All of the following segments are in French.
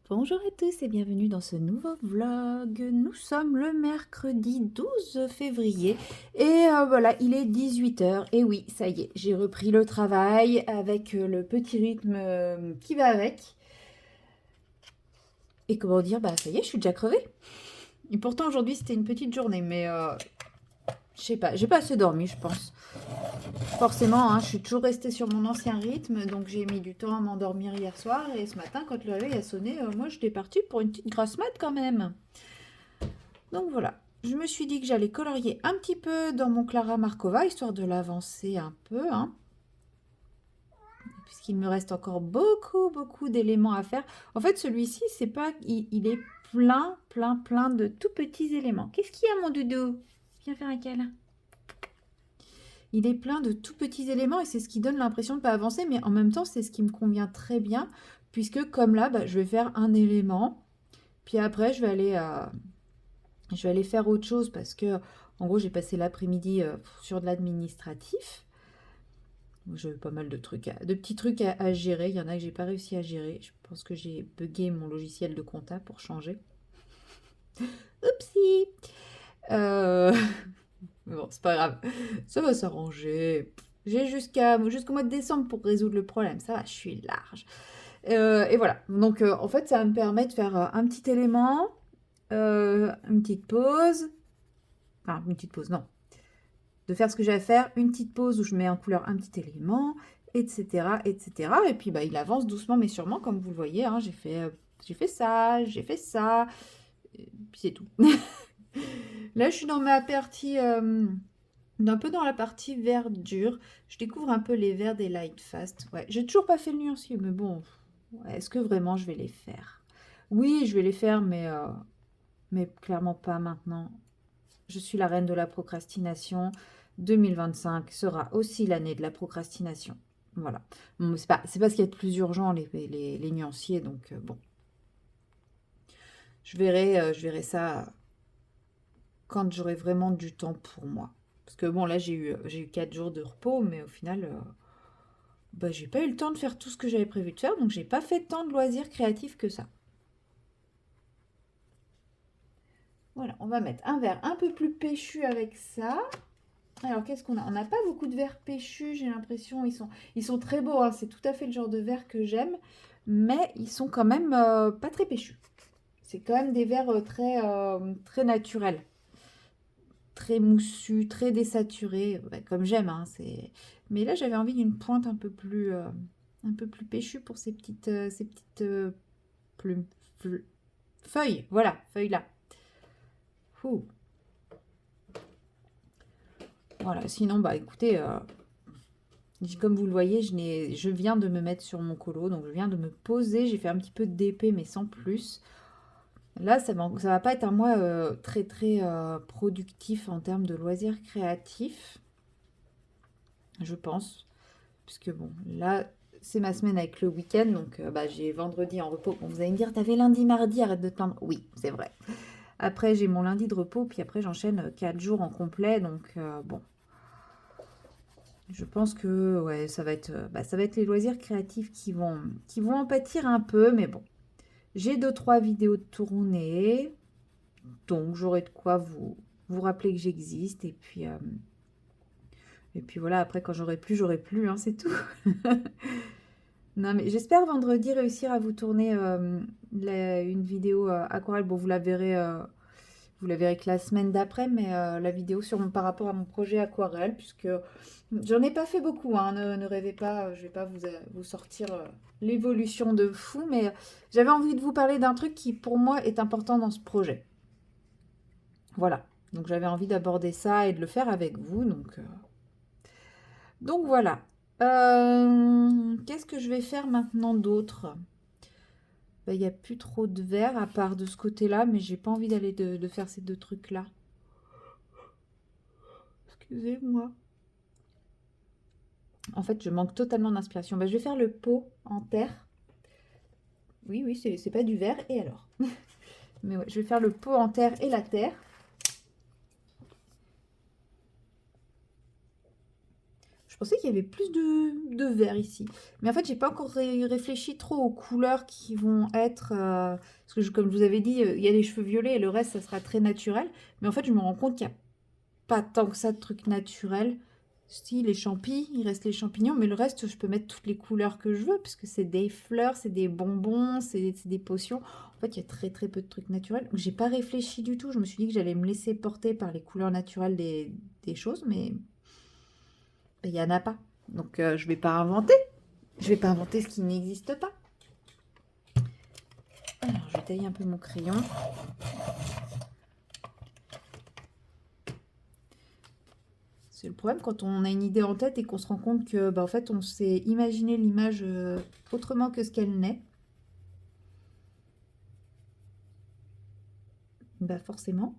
Bonjour à tous et bienvenue dans ce nouveau vlog. Nous sommes le mercredi 12 février et voilà, il est 18 h. Et oui, ça y est, j'ai repris le travail avec le petit rythme qui va avec. Et comment dire, bah ça y est, je suis déjà crevée. Et pourtant aujourd'hui c'était une petite journée, mais je sais pas, j'ai pas assez dormi je pense. Forcément, hein, je suis toujours restée sur mon ancien rythme, donc j'ai mis du temps à m'endormir hier soir. Et ce matin, quand le réveil a sonné, moi j'étais partie pour une petite grasse mat quand même. Donc voilà, je me suis dit que j'allais colorier un petit peu dans mon Clara Markova, histoire de l'avancer un peu, hein, puisqu'il me reste encore beaucoup d'éléments à faire. En fait, celui-ci, c'est pas, il est plein de tout petits éléments. Qu'est-ce qu'il y a, mon doudou? Viens faire un câlin. Il est plein de tout petits éléments et c'est ce qui donne l'impression de ne pas avancer, mais en même temps, c'est ce qui me convient très bien, puisque comme là, bah, je vais faire un élément, puis après, je vais aller faire autre chose parce que, en gros, j'ai passé l'après-midi sur de l'administratif. J'ai pas mal de petits trucs à gérer. Il y en a que j'ai pas réussi à gérer. Je pense que j'ai buggé mon logiciel de compta pour changer. Oupsie. euh... Mais bon, c'est pas grave. Ça va s'arranger. J'ai jusqu'au mois de décembre pour résoudre le problème. Ça va, je suis large. Et voilà. Donc, en fait, ça va me permettre de faire un petit élément, une petite pause. Enfin, une petite pause, non. De faire ce que j'ai à faire, une petite pause où je mets en couleur un petit élément, etc. etc. Et puis, bah, il avance doucement mais sûrement, comme vous le voyez. Hein, j'ai fait ça, j'ai fait ça. Et puis c'est tout. Là, je suis dans ma partie... un peu dans la partie verdure. Je découvre un peu les verts des Light Fast. Ouais, j'ai toujours pas fait le nuancier, mais bon, ouais, est-ce que vraiment je vais les faire? Oui, je vais les faire, mais clairement pas maintenant. Je suis la reine de la procrastination. 2025 sera aussi l'année de la procrastination. Voilà. Bon, c'est pas ce qu'il y a de plus urgent, les nuanciers, donc bon. Je verrai ça quand j'aurai vraiment du temps pour moi. Parce que bon, là, j'ai eu 4 jours de repos, mais au final, bah, j'ai pas eu le temps de faire tout ce que j'avais prévu de faire, donc j'ai pas fait tant de loisirs créatifs que ça. Voilà, on va mettre un verre un peu plus péchu avec ça. Alors, qu'est-ce qu'on a? On n'a pas beaucoup de verres péchus, j'ai l'impression. Ils sont très beaux, hein. C'est tout à fait le genre de verre que j'aime, mais ils sont quand même pas très péchus. C'est quand même des verres très naturels, très moussus, très désaturés, bah, comme j'aime, hein, mais là, j'avais envie d'une pointe un peu plus péchue pour ces petites plumes, feuilles, voilà, feuilles là. Ouh. Voilà, sinon, bah écoutez, comme vous le voyez, je viens de me mettre sur mon colo, donc je viens de me poser. J'ai fait un petit peu d'épée, mais sans plus. Là, ça va pas être un mois très productif en termes de loisirs créatifs, je pense. Puisque bon, là, c'est ma semaine avec le week-end, donc bah, j'ai vendredi en repos. Bon, vous allez me dire, t'avais lundi, mardi, arrête de te plaindre. Oui, c'est vrai. Après, j'ai mon lundi de repos, puis après, j'enchaîne 4 jours en complet, donc bon. Je pense que ouais, ça va être les loisirs créatifs qui vont en pâtir un peu, mais bon. J'ai 2 3 vidéos de tournées, donc j'aurai de quoi vous rappeler que j'existe. Et puis voilà, après quand j'aurai plus, hein, c'est tout. Non, mais j'espère vendredi réussir à vous tourner une vidéo aquarelle. Bon, vous la verrez que la semaine d'après, mais la vidéo par rapport à mon projet aquarelle, puisque j'en ai pas fait beaucoup, hein, ne rêvez pas, je vais pas vous sortir l'évolution de fou, mais j'avais envie de vous parler d'un truc qui pour moi est important dans ce projet. Voilà, donc j'avais envie d'aborder ça et de le faire avec vous, donc voilà. Qu'est-ce que je vais faire maintenant d'autre? Bah, il n'y a plus trop de verre à part de ce côté-là, mais j'ai pas envie d'aller de faire ces 2 trucs-là. Excusez-moi. En fait, je manque totalement d'inspiration. Bah, je vais faire le pot en terre. Oui, oui, c'est pas du verre. Et alors? Mais ouais, je vais faire le pot en terre et la terre. Je pensais qu'il y avait plus de vert ici. Mais en fait, j'ai pas encore réfléchi trop aux couleurs qui vont être... parce que comme je vous avais dit, il y a les cheveux violets et le reste, ça sera très naturel. Mais en fait, je me rends compte qu'il n'y a pas tant que ça de trucs naturels. Si, les champis, il reste les champignons, mais le reste, je peux mettre toutes les couleurs que je veux, parce que c'est des fleurs, c'est des bonbons, c'est des potions. En fait, il y a très très peu de trucs naturels. Donc, j'ai pas réfléchi du tout. Je me suis dit que j'allais me laisser porter par les couleurs naturelles des choses, mais il n'y en a pas. Donc, je vais pas inventer. Je vais pas inventer ce qui n'existe pas. Alors, je vais tailler un peu mon crayon. C'est le problème quand on a une idée en tête et qu'on se rend compte que, en fait, on s'est imaginé l'image autrement que ce qu'elle n'est. Forcément.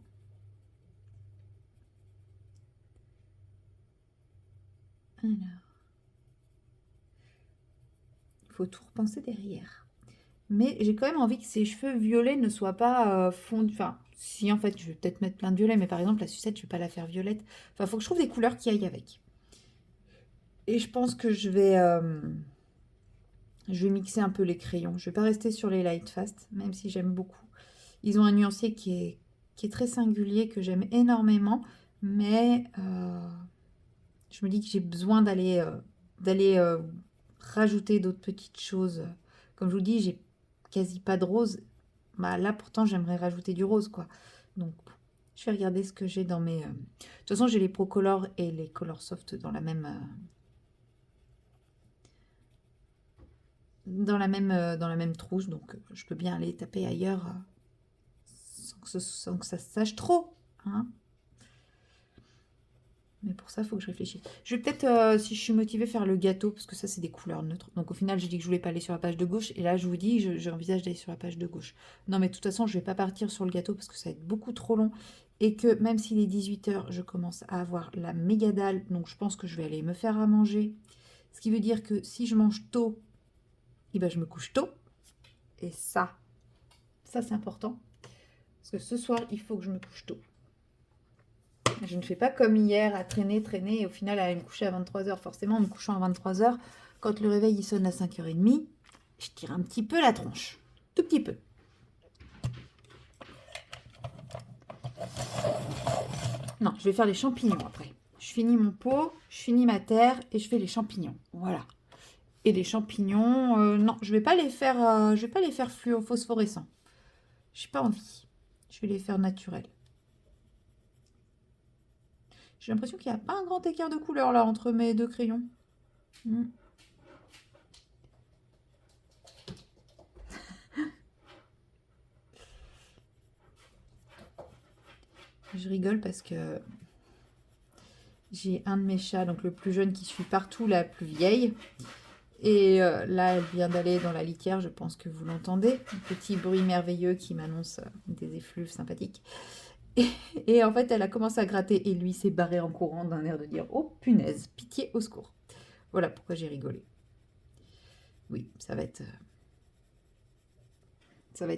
Alors. Il faut tout repenser derrière. Mais j'ai quand même envie que ces cheveux violets ne soient pas fondus. Enfin, si en fait, je vais peut-être mettre plein de violet, mais par exemple, la sucette, je ne vais pas la faire violette. Enfin, il faut que je trouve des couleurs qui aillent avec. Et je pense que je vais mixer un peu les crayons. Je ne vais pas rester sur les Light Fast, même si j'aime beaucoup. Ils ont un nuancier qui est très singulier, que j'aime énormément. Mais je me dis que j'ai besoin d'aller rajouter d'autres petites choses. Comme je vous dis, j'ai quasi pas de rose. Là, pourtant, j'aimerais rajouter du rose, quoi. Donc, je vais regarder ce que j'ai dans mes... De toute façon, j'ai les Procolor et les Color Soft dans la même... dans la même trousse. Donc, je peux bien aller taper ailleurs sans que ça se sache trop. Hein. Mais pour ça, il faut que je réfléchisse. Je vais peut-être, si je suis motivée, faire le gâteau, parce que ça, c'est des couleurs neutres. Donc au final, j'ai dit que je voulais pas aller sur la page de gauche. Et là, je vous dis, j'envisage d'aller sur la page de gauche. Non, mais de toute façon, je vais pas partir sur le gâteau, parce que ça va être beaucoup trop long. Et que même s'il est 18 h, je commence à avoir la méga dalle. Donc je pense que je vais aller me faire à manger. Ce qui veut dire que si je mange tôt, eh ben, je me couche tôt. Et ça c'est important. Parce que ce soir, il faut que je me couche tôt. Je ne fais pas comme hier à traîner, et au final à aller me coucher à 23 h. Forcément, en me couchant à 23 h, quand le réveil il sonne à 5 h 30, je tire un petit peu la tronche. Tout petit peu. Non, je vais faire les champignons après. Je finis mon pot, je finis ma terre et je fais les champignons. Voilà. Et les champignons, non, je vais pas les faire phosphorescents. J'ai pas envie. Je vais les faire naturels. J'ai l'impression qu'il n'y a pas un grand écart de couleur là entre mes deux crayons. Je rigole parce que j'ai un de mes chats, donc le plus jeune, qui suit partout la plus vieille. Et là, elle vient d'aller dans la litière, je pense que vous l'entendez. Un petit bruit merveilleux qui m'annonce des effluves sympathiques. Et en fait, elle a commencé à gratter et lui s'est barré en courant d'un air de dire « Oh punaise, pitié, au secours !» Voilà pourquoi j'ai rigolé. Oui, ça va être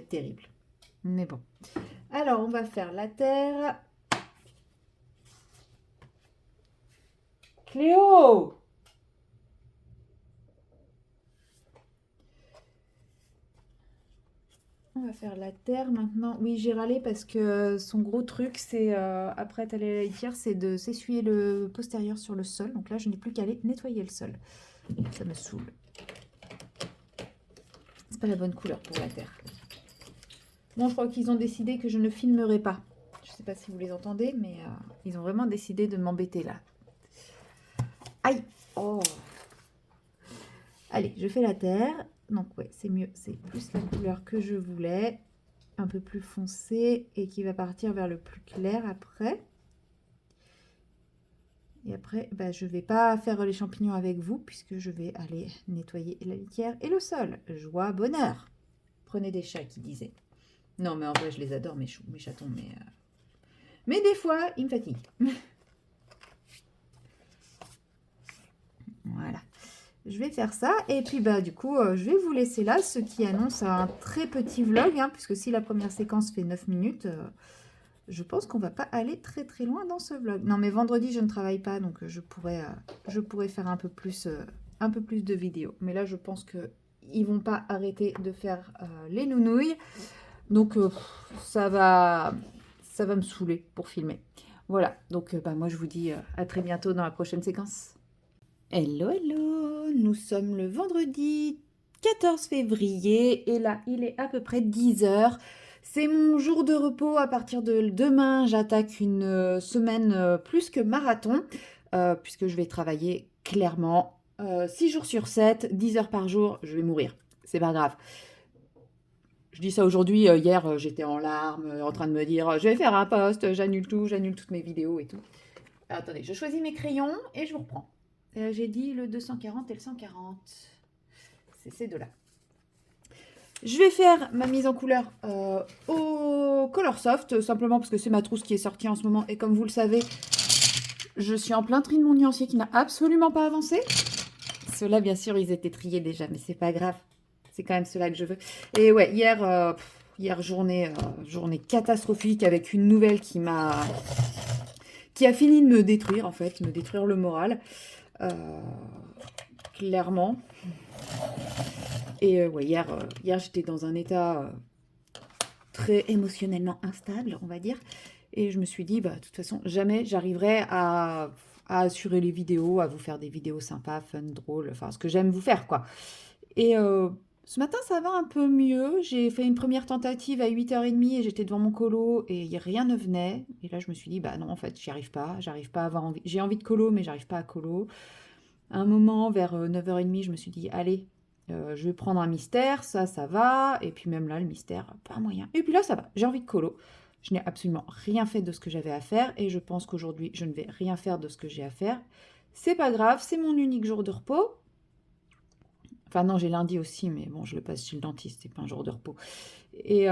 terrible. Mais bon. Alors, on va faire la terre. Cléo! On va faire la terre maintenant. Oui, j'ai râlé parce que son gros truc, c'est, après être allé à la litière, c'est de s'essuyer le postérieur sur le sol. Donc là, je n'ai plus qu'à aller nettoyer le sol. Ça me saoule. C'est pas la bonne couleur pour la terre. Bon, je crois qu'ils ont décidé que je ne filmerai pas. Je sais pas si vous les entendez, mais ils ont vraiment décidé de m'embêter là. Aïe! Oh! Allez, je fais la terre. Donc ouais, c'est mieux. C'est plus la couleur que je voulais. Un peu plus foncé et qui va partir vers le plus clair après. Et après, je ne vais pas faire les champignons avec vous puisque je vais aller nettoyer la litière et le sol. Joie, bonheur. Prenez des chats qui disaient. Non, mais en vrai, je les adore, mes chatons. Mais des fois, ils me fatiguent. Voilà. Je vais faire ça. Et puis, du coup, je vais vous laisser là, ce qui annonce un très petit vlog. Puisque si la première séquence fait 9 minutes, je pense qu'on va pas aller très très loin dans ce vlog. Non, mais vendredi, je ne travaille pas, donc je pourrais faire un peu plus de vidéos. Mais là, je pense que ils vont pas arrêter de faire les nounouilles. Donc, ça va me saouler pour filmer. Voilà, donc bah, moi, je vous dis à très bientôt dans la prochaine séquence. Hello, hello! Nous sommes le vendredi 14 février et là, il est à peu près 10 heures. C'est mon jour de repos. À partir de demain, j'attaque une semaine plus que marathon, puisque je vais travailler clairement 6 jours sur 7, 10 heures par jour. Je vais mourir. C'est pas grave. Je dis ça aujourd'hui. Hier, j'étais en larmes, en train de me dire je vais faire un post, j'annule tout, j'annule toutes mes vidéos et tout. Attendez, je choisis mes crayons et je vous reprends. J'ai dit le 240 et le 140. C'est ces deux-là. Je vais faire ma mise en couleur au Colorsoft, simplement parce que c'est ma trousse qui est sortie en ce moment. Et comme vous le savez, je suis en plein tri de mon nuancier qui n'a absolument pas avancé. Ceux-là, bien sûr, ils étaient triés déjà, mais c'est pas grave. C'est quand même ceux-là que je veux. Et ouais, hier journée catastrophique avec une nouvelle qui a fini de me détruire, en fait, me détruire le moral. Clairement. Et ouais, hier j'étais dans un état très émotionnellement instable, on va dire. Et je me suis dit, bah, de toute façon, jamais j'arriverai à assurer les vidéos, à vous faire des vidéos sympas, fun, drôles, enfin, ce que j'aime vous faire, quoi. Et ce matin, ça va un peu mieux. J'ai fait une première tentative à 8h30 et j'étais devant mon colo et rien ne venait. Et là, je me suis dit, bah non, en fait, j'arrive pas à avoir envie. J'ai envie de colo, mais j'arrive pas à colo. À un moment, vers 9h30, je me suis dit, allez, je vais prendre un mystère, ça va. Et puis même là, le mystère, pas moyen. Et puis là, ça va, j'ai envie de colo. Je n'ai absolument rien fait de ce que j'avais à faire. Et je pense qu'aujourd'hui, je ne vais rien faire de ce que j'ai à faire. C'est pas grave, c'est mon unique jour de repos. Enfin non, j'ai lundi aussi, mais bon, je le passe chez le dentiste, c'est pas un jour de repos. Et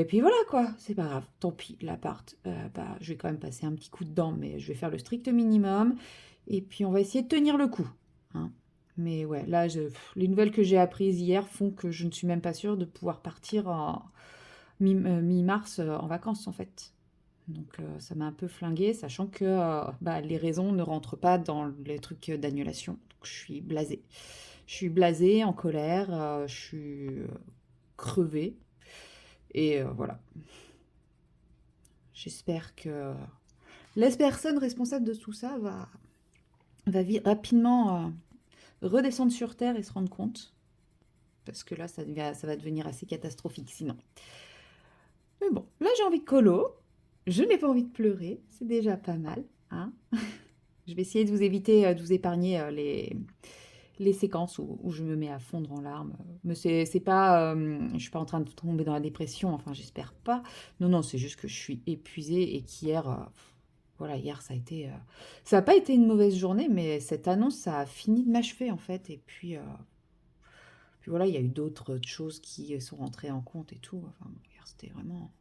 puis voilà quoi, c'est pas grave, tant pis, l'appart, bah, je vais quand même passer un petit coup dedans, mais je vais faire le strict minimum, et puis on va essayer de tenir le coup. Hein. Mais ouais, là, les nouvelles que j'ai apprises hier font que je ne suis même pas sûre de pouvoir partir en mi-mars en vacances en fait. Donc ça m'a un peu flinguée, sachant que bah, les raisons ne rentrent pas dans les trucs d'annulation. Donc je suis blasée. Je suis blasée, en colère, je suis crevée. Et voilà. J'espère que la personne responsable de tout ça va rapidement redescendre sur Terre et se rendre compte. Parce que là, ça va devenir assez catastrophique sinon. Mais bon, là j'ai envie de colo. Je n'ai pas envie de pleurer. C'est déjà pas mal. Hein. Je vais essayer de vous éviter, de vous épargner les séquences où je me mets à fondre en larmes. Mais c'est pas, je suis pas en train de tomber dans la dépression, enfin j'espère pas. Non, c'est juste que je suis épuisée et qu'hier, voilà, hier ça a été, ça n'a pas été une mauvaise journée, mais cette annonce, ça a fini de m'achever en fait. Et puis voilà, il y a eu d'autres choses qui sont rentrées en compte et tout. Enfin, bon, hier c'était vraiment...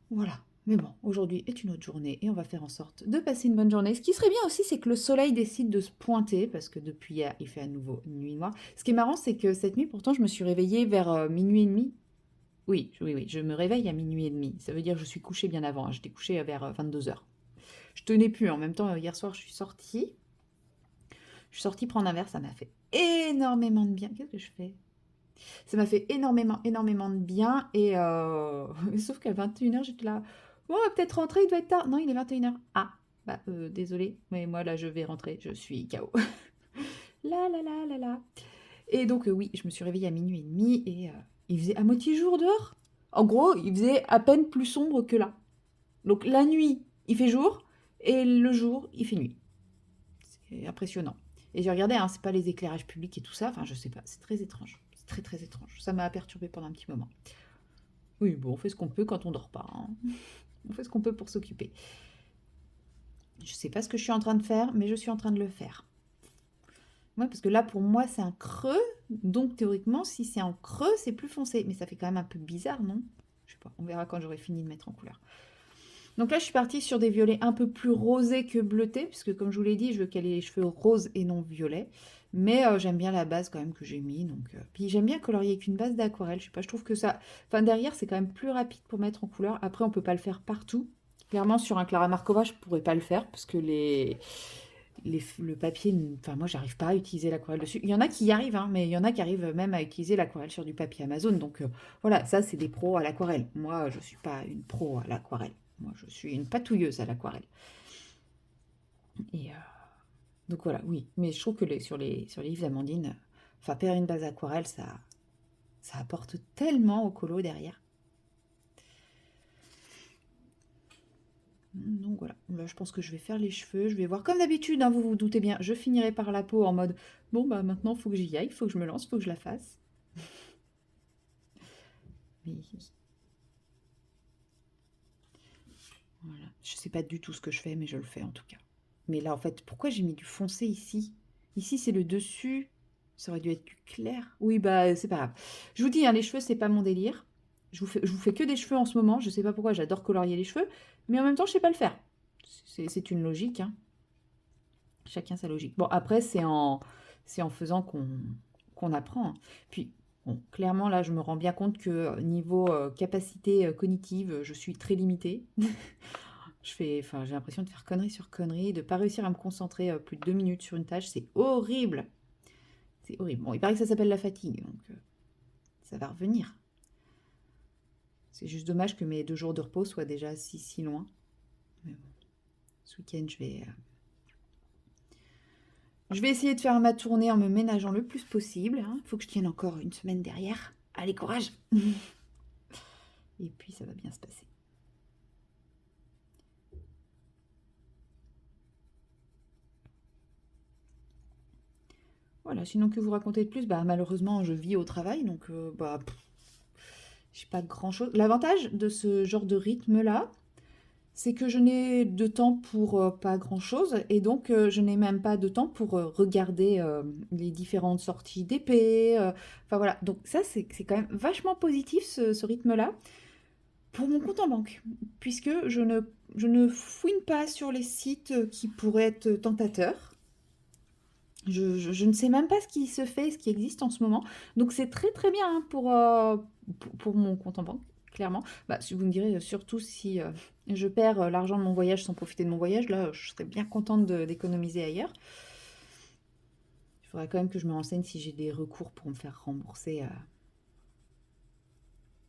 Voilà. Mais bon, aujourd'hui est une autre journée et on va faire en sorte de passer une bonne journée. Ce qui serait bien aussi, c'est que le soleil décide de se pointer, parce que depuis hier, il fait à nouveau une nuit noire. Ce qui est marrant, c'est que cette nuit, pourtant, je me suis réveillée vers minuit et demi. Oui, je me réveille à minuit et demi. Ça veut dire que je suis couchée bien avant. Hein. J'étais couchée vers 22h. Je tenais plus. En même temps, hier soir, je suis sortie. Je suis sortie prendre un verre, ça m'a fait énormément de bien. Qu'est-ce que je fais? Ça m'a fait énormément de bien. Et sauf qu'à 21h, j'étais là... Bon, on va peut-être rentrer, il doit être tard. Non, il est 21h. Ah, bah, désolé, mais moi, là, je vais rentrer. Je suis KO. Là. Et donc, oui, je me suis réveillée à minuit et demi et il faisait à moitié jour dehors. En gros, il faisait à peine plus sombre que là. Donc, la nuit, il fait jour et le jour, il fait nuit. C'est impressionnant. Et j'ai regardé, hein, c'est pas les éclairages publics et tout ça. Enfin, je sais pas, c'est très étrange. C'est très, très étrange. Ça m'a perturbée pendant un petit moment. Oui, bon, on fait ce qu'on peut quand on dort pas. Hein. On fait ce qu'on peut pour s'occuper. Je sais pas ce que je suis en train de faire, mais je suis en train de le faire. Ouais, parce que là, pour moi, c'est un creux. Donc, théoriquement, si c'est en creux, c'est plus foncé. Mais ça fait quand même un peu bizarre, non? Je sais pas, on verra quand j'aurai fini de mettre en couleur. Donc là, je suis partie sur des violets un peu plus rosés que bleutés, puisque comme je vous l'ai dit, je veux qu'elle ait les cheveux roses et non violets. Mais j'aime bien la base quand même que j'ai mis. Donc, puis j'aime bien colorier avec une base d'aquarelle. Je sais pas, je trouve que ça... Enfin, derrière, c'est quand même plus rapide pour mettre en couleur. Après, on peut pas le faire partout. Clairement, sur un Clara Markova, je pourrais pas le faire parce que le papier... Enfin, moi, j'arrive pas à utiliser l'aquarelle dessus. Il y en a qui y arrivent, hein, mais il y en a qui arrivent même à utiliser l'aquarelle sur du papier Amazon. Donc, voilà, ça, c'est des pros à l'aquarelle. Moi, je suis pas une pro à l'aquarelle. Moi, je suis une patouilleuse à l'aquarelle. Et... Donc voilà, oui. Mais je trouve que sur les livres d'Amandine, enfin, faire une base aquarelle, ça apporte tellement au colo derrière. Donc voilà, là, je pense que je vais faire les cheveux. Je vais voir comme d'habitude, hein, vous vous doutez bien, je finirai par la peau en mode bon, bah maintenant, il faut que j'y aille, il faut que je me lance, il faut que je la fasse. Mais voilà, je sais pas du tout ce que je fais, mais je le fais en tout cas. Mais là, en fait, pourquoi j'ai mis du foncé ici? Ici, c'est le dessus. Ça aurait dû être du clair. Oui, bah, c'est pas grave. Je vous dis, hein, les cheveux, c'est pas mon délire. Je vous fais que des cheveux en ce moment. Je sais pas pourquoi, j'adore colorier les cheveux. Mais en même temps, je sais pas le faire. C'est une logique, hein. Chacun sa logique. Bon, après, c'est en faisant qu'on apprend, hein. Puis, bon, clairement, là, je me rends bien compte que niveau capacité cognitive, je suis très limitée. Enfin, j'ai l'impression de faire connerie sur connerie, de pas réussir à me concentrer plus de 2 minutes sur une tâche. C'est horrible. C'est horrible. Bon, il paraît que ça s'appelle la fatigue, donc ça va revenir. C'est juste dommage que mes 2 jours de repos soient déjà si loin. Mais bon, ce week-end, je vais essayer de faire ma tournée en me ménageant le plus possible, hein. Faut que je tienne encore une semaine derrière. Allez, courage. Et puis, ça va bien se passer. Voilà, sinon que vous raconter de plus, bah malheureusement je vis au travail, donc bah j'ai pas grand-chose. L'avantage de ce genre de rythme-là, c'est que je n'ai de temps pour pas grand-chose, et donc je n'ai même pas de temps pour regarder les différentes sorties d'épée. Enfin voilà, donc ça c'est quand même vachement positif ce rythme-là pour mon compte en banque, puisque je ne fouine pas sur les sites qui pourraient être tentateurs. Je ne sais même pas ce qui se fait, ce qui existe en ce moment. Donc c'est très très bien, hein, pour mon compte en banque, clairement. Bah, si vous me direz, surtout si je perds l'argent de mon voyage sans profiter de mon voyage, là je serais bien contente d'économiser ailleurs. Il faudrait quand même que je me renseigne si j'ai des recours pour me faire rembourser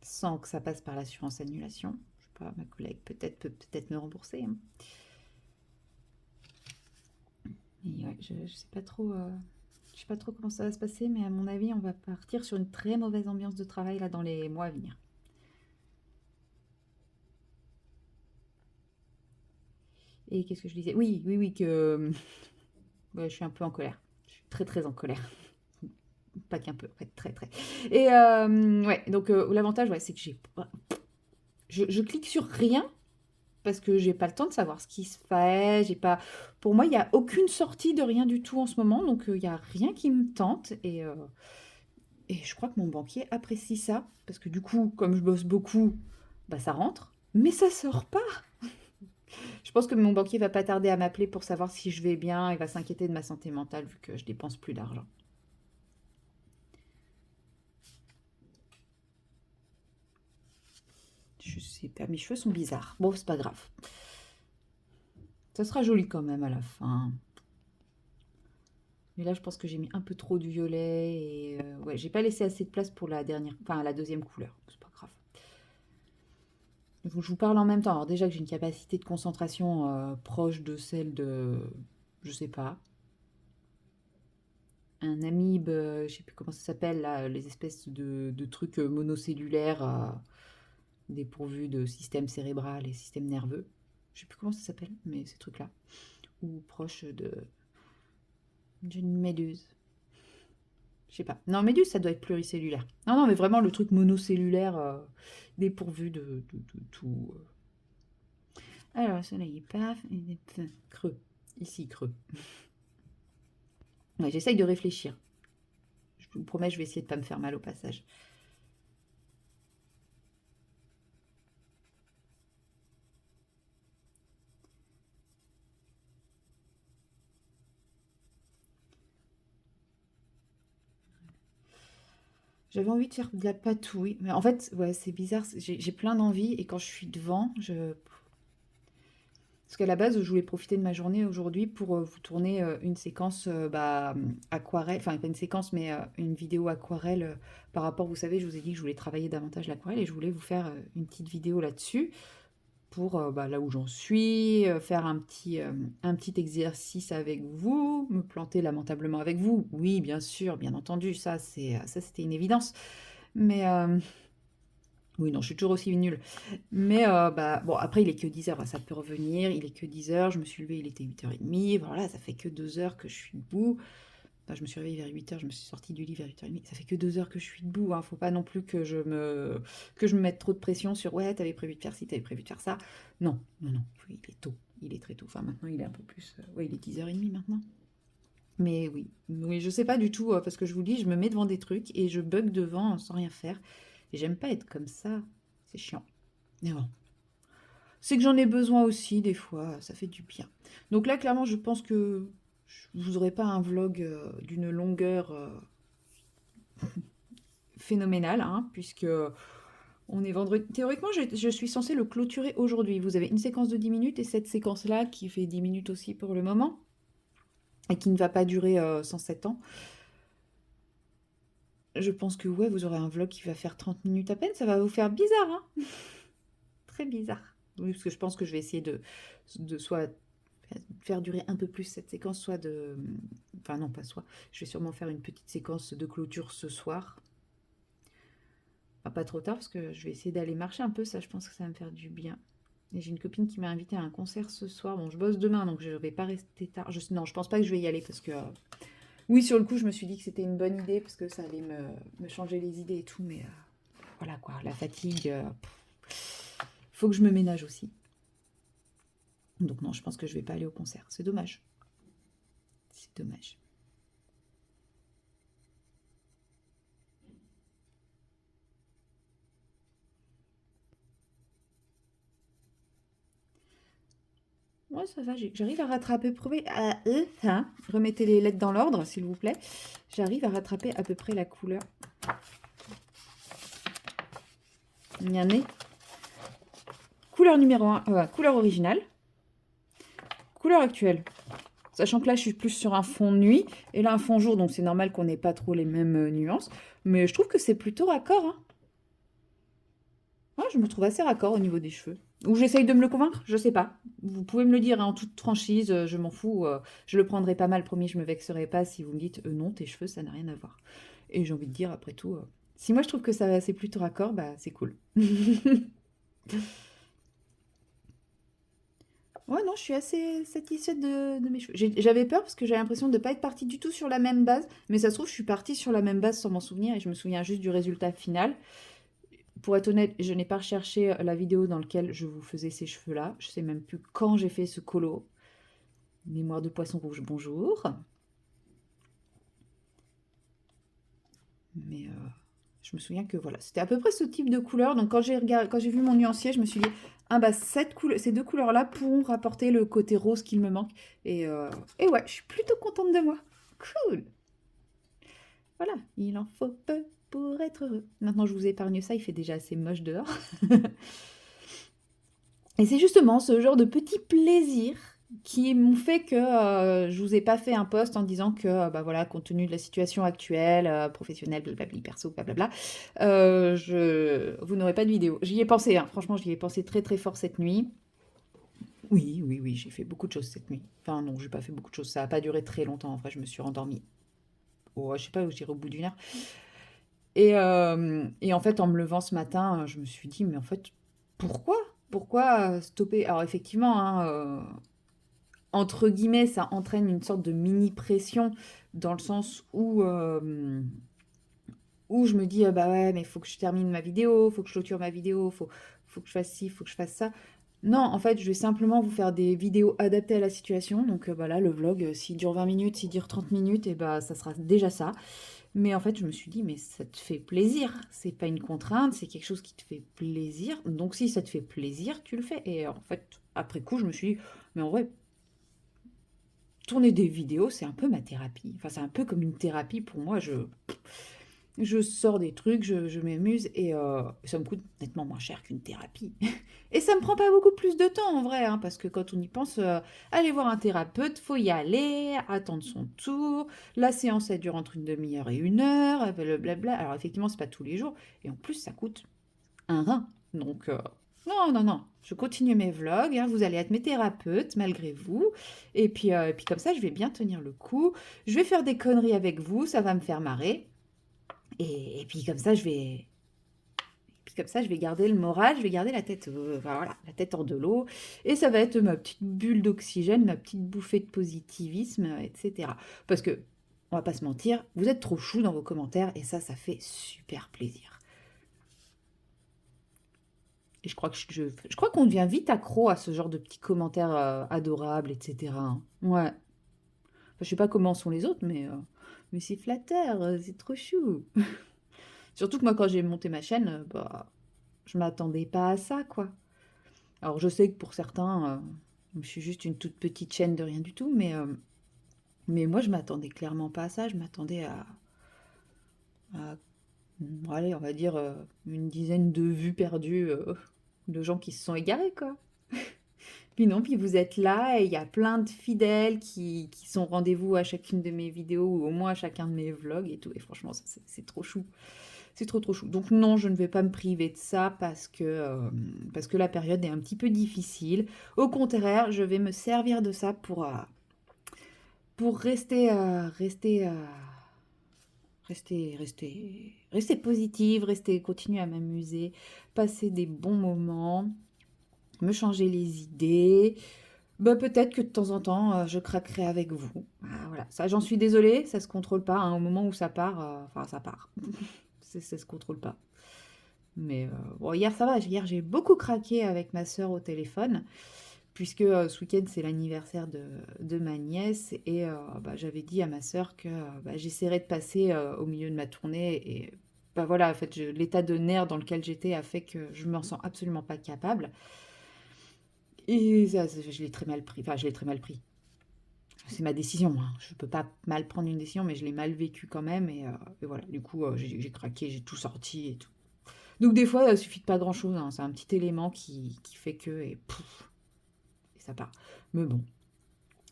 sans que ça passe par l'assurance annulation. Je sais pas, ma collègue peut-être me rembourser, hein. Et ouais, je sais pas trop. Je sais pas trop comment ça va se passer, mais à mon avis, on va partir sur une très mauvaise ambiance de travail là dans les mois à venir. Et qu'est-ce que je disais? Oui, oui, oui, que ouais, je suis un peu en colère. Je suis très, très en colère. Pas qu'un peu, en fait, très, très. Et ouais, donc l'avantage, ouais, c'est que je clique sur rien parce que j'ai pas le temps de savoir ce qui se fait. J'ai pas, pour moi, il y a aucune sortie de rien du tout en ce moment, donc il y a rien qui me tente. Et je crois que mon banquier apprécie ça parce que du coup, comme je bosse beaucoup, bah ça rentre, mais ça sort pas. Je pense que mon banquier va pas tarder à m'appeler pour savoir si je vais bien. Il va s'inquiéter de ma santé mentale vu que je dépense plus d'argent. Je sais pas, mes cheveux sont bizarres. Bon, c'est pas grave. Ça sera joli quand même à la fin. Mais là, je pense que j'ai mis un peu trop du violet et ouais, j'ai pas laissé assez de place pour la deuxième couleur. C'est pas grave. Il faut que je vous parle en même temps. Alors déjà que j'ai une capacité de concentration proche de celle de, je sais pas, un amibe, je sais plus comment ça s'appelle là, les espèces de trucs monocellulaires dépourvus de système cérébral et système nerveux. Je sais plus comment ça s'appelle, mais ces trucs-là. Ou proche d'une méduse. Je sais pas. Non, méduse, ça doit être pluricellulaire. Non, non, mais vraiment le truc monocellulaire dépourvu de tout. Alors, soleil, paf, creux. Ici, creux. Ouais, j'essaye de réfléchir. Je vous promets, je vais essayer de pas me faire mal au passage. J'avais envie de faire de la patouille, mais en fait, ouais, c'est bizarre, j'ai plein d'envie et quand je suis devant, parce qu'à la base, je voulais profiter de ma journée aujourd'hui pour vous tourner une séquence aquarelle, enfin pas une séquence, mais une vidéo aquarelle par rapport, vous savez, je vous ai dit que je voulais travailler davantage l'aquarelle et je voulais vous faire une petite vidéo là-dessus pour là où j'en suis, faire un petit exercice avec vous, me planter lamentablement avec vous. Oui, bien sûr, bien entendu, ça c'était une évidence. Mais oui, non, je suis toujours aussi nulle. Mais bon, après, il est que 10 heures, ça peut revenir. Il est que 10 heures. Je me suis levée, il était 8h30. Voilà, ça fait que 2 heures que je suis debout. Enfin, je me suis réveillée vers 8 heures, je me suis sortie du lit vers 8h30. Ça fait que 2 heures que je suis debout. Hein. Faut pas non plus que je me mette trop de pression sur ouais, t'avais prévu de faire ci, t'avais prévu de faire ça. Non, non, non. Il est tôt. Il est très tôt. Enfin, maintenant, il est un peu plus. Ouais, il est 10h30 maintenant. Mais oui, oui, je sais pas du tout, parce que je vous dis, je me mets devant des trucs et je bug devant sans rien faire. Et j'aime pas être comme ça. C'est chiant. Mais bon. C'est que j'en ai besoin aussi, des fois, ça fait du bien. Donc là, clairement, je pense que vous n'aurez pas un vlog d'une longueur phénoménale, hein, puisque on est vendredi. Théoriquement, je suis censée le clôturer aujourd'hui. Vous avez une séquence de 10 minutes et cette séquence-là qui fait 10 minutes aussi pour le moment et qui ne va pas durer 107 ans. Je pense que ouais, vous aurez un vlog qui va faire 30 minutes à peine. Ça va vous faire bizarre, hein. Très bizarre. Oui, parce que je pense que je vais essayer de soit faire durer un peu plus cette séquence, soit de... Enfin non, pas soit. Je vais sûrement faire une petite séquence de clôture ce soir. Enfin, pas trop tard, parce que je vais essayer d'aller marcher un peu. Ça, je pense que ça va me faire du bien. Et j'ai une copine qui m'a invitée à un concert ce soir. Bon, je bosse demain, donc je vais pas rester tard. Non, je pense pas que je vais y aller, parce que... oui, sur le coup, je me suis dit que c'était une bonne idée, parce que ça allait me changer les idées et tout, mais... voilà quoi, la fatigue... faut que je me ménage aussi. Donc non, je pense que je vais pas aller au concert. C'est dommage. C'est dommage. Ouais, ça va, j'arrive à rattraper. Remettez les lettres dans l'ordre, s'il vous plaît. J'arrive à rattraper à peu près la couleur. Nez. Couleur numéro 1, couleur originale. Couleur actuelle. Sachant que là, je suis plus sur un fond nuit. Et là, un fond jour, donc c'est normal qu'on n'ait pas trop les mêmes nuances. Mais je trouve que c'est plutôt raccord. Hein. Ouais, je me trouve assez raccord au niveau des cheveux. Ou j'essaye de me le convaincre, je sais pas. Vous pouvez me le dire hein, en toute franchise, je m'en fous. Je le prendrai pas mal, promis, je me vexerai pas si vous me dites non, tes cheveux, ça n'a rien à voir. Et j'ai envie de dire, après tout, si moi je trouve que ça c'est plutôt raccord, bah c'est cool. Ouais, non, je suis assez satisfaite de mes cheveux. J'avais peur parce que j'avais l'impression de ne pas être partie du tout sur la même base, mais ça se trouve, je suis partie sur la même base sans m'en souvenir et je me souviens juste du résultat final. Pour être honnête, je n'ai pas recherché la vidéo dans laquelle je vous faisais ces cheveux-là. Je sais même plus quand j'ai fait ce colo. Mémoire de poisson rouge, bonjour. Mais je me souviens que voilà, c'était à peu près ce type de couleur. Donc quand j'ai vu mon nuancier, je me suis dit, ah bah ces deux couleurs-là pourront rapporter le côté rose qu'il me manque. Et ouais, je suis plutôt contente de moi. Cool. Voilà, il en faut peu pour être heureux. Maintenant, je vous épargne ça, il fait déjà assez moche dehors. Et c'est justement ce genre de petits plaisirs qui m'ont fait que je vous ai pas fait un post en disant que, bah voilà, compte tenu de la situation actuelle, professionnelle, blablabla, perso, blablabla, vous n'aurez pas de vidéo. J'y ai pensé, hein, franchement, j'y ai pensé très très fort cette nuit. Oui, oui, oui, j'ai fait beaucoup de choses cette nuit. Enfin, non, j'ai pas fait beaucoup de choses. Ça n'a pas duré très longtemps. En vrai, je me suis rendormie. Oh, je sais pas, je dirais au bout d'une heure. Et en fait, en me levant ce matin, je me suis dit, mais en fait, pourquoi? Pourquoi stopper? Alors effectivement, hein, entre guillemets, ça entraîne une sorte de mini pression dans le sens où je me dis, bah ouais, mais il faut que je termine ma vidéo, il faut que je clôture ma vidéo, faut que je fasse ci, il faut que je fasse ça. Non, en fait, je vais simplement vous faire des vidéos adaptées à la situation. Donc bah là, le vlog, s'il dure 20 minutes, s'il dure 30 minutes, et bah ça sera déjà ça. Mais en fait, je me suis dit, mais ça te fait plaisir. C'est pas une contrainte, c'est quelque chose qui te fait plaisir. Donc si ça te fait plaisir, tu le fais. Et en fait, après coup, je me suis dit, mais en vrai, tourner des vidéos, c'est un peu ma thérapie. Enfin, c'est un peu comme une thérapie pour moi. Je sors des trucs, je m'amuse et ça me coûte nettement moins cher qu'une thérapie. Et ça me prend pas beaucoup plus de temps en vrai, hein, parce que quand on y pense, aller voir un thérapeute, faut y aller, attendre son tour. La séance, elle dure entre une demi-heure et une heure, blabla. Alors effectivement, c'est pas tous les jours, et en plus, ça coûte un rein. Donc, non, non, non, je continue mes vlogs, hein, vous allez être mes thérapeutes malgré vous. Et puis comme ça, je vais bien tenir le coup. Je vais faire des conneries avec vous, ça va me faire marrer. Et puis comme ça, je vais garder le moral, je vais garder la tête, enfin, voilà, la tête hors de l'eau. Et ça va être ma petite bulle d'oxygène, ma petite bouffée de positivisme, etc. Parce que, on va pas se mentir, vous êtes trop chou dans vos commentaires et ça fait super plaisir. Et je crois qu'on devient vite accro à ce genre de petits commentaires adorables, etc., hein. Ouais. Enfin, je sais pas comment sont les autres, mais c'est flatteur, c'est trop chou. Surtout que moi, quand j'ai monté ma chaîne, bah, je m'attendais pas à ça, quoi. Alors, je sais que pour certains, je suis juste une toute petite chaîne de rien du tout, mais moi, je m'attendais clairement pas à ça. Je m'attendais à, allez, on va dire une dizaine de vues perdues de gens qui se sont égarés, quoi. Puis non, puis vous êtes là et il y a plein de fidèles qui sont au rendez-vous à chacune de mes vidéos ou au moins à chacun de mes vlogs et tout. Et franchement, c'est trop chou. C'est trop trop chou. Donc non, je ne vais pas me priver de ça parce que la période est un petit peu difficile. Au contraire, je vais me servir de ça pour rester positive, continuer à m'amuser, passer des bons moments, me changer les idées. Bah, peut-être que de temps en temps, je craquerai avec vous. Ah, voilà, ça j'en suis désolée, ça se contrôle pas, hein. Au moment où ça part, enfin ça part. Ça se contrôle pas. Mais bon, hier ça va, hier j'ai beaucoup craqué avec ma sœur au téléphone, puisque ce week-end c'est l'anniversaire de ma nièce, et bah, j'avais dit à ma sœur que bah, j'essaierais de passer au milieu de ma tournée, et bah voilà, en fait, l'état de nerfs dans lequel j'étais a fait que je me sens absolument pas capable. Et ça, je l'ai très mal pris, enfin je l'ai très mal pris. C'est ma décision, hein. Je peux pas mal prendre une décision, mais je l'ai mal vécu quand même, et voilà, du coup j'ai craqué, j'ai tout sorti et tout. Donc des fois, il suffit de pas grand-chose, hein. C'est un petit élément qui fait que, et pouf, et ça part. Mais bon,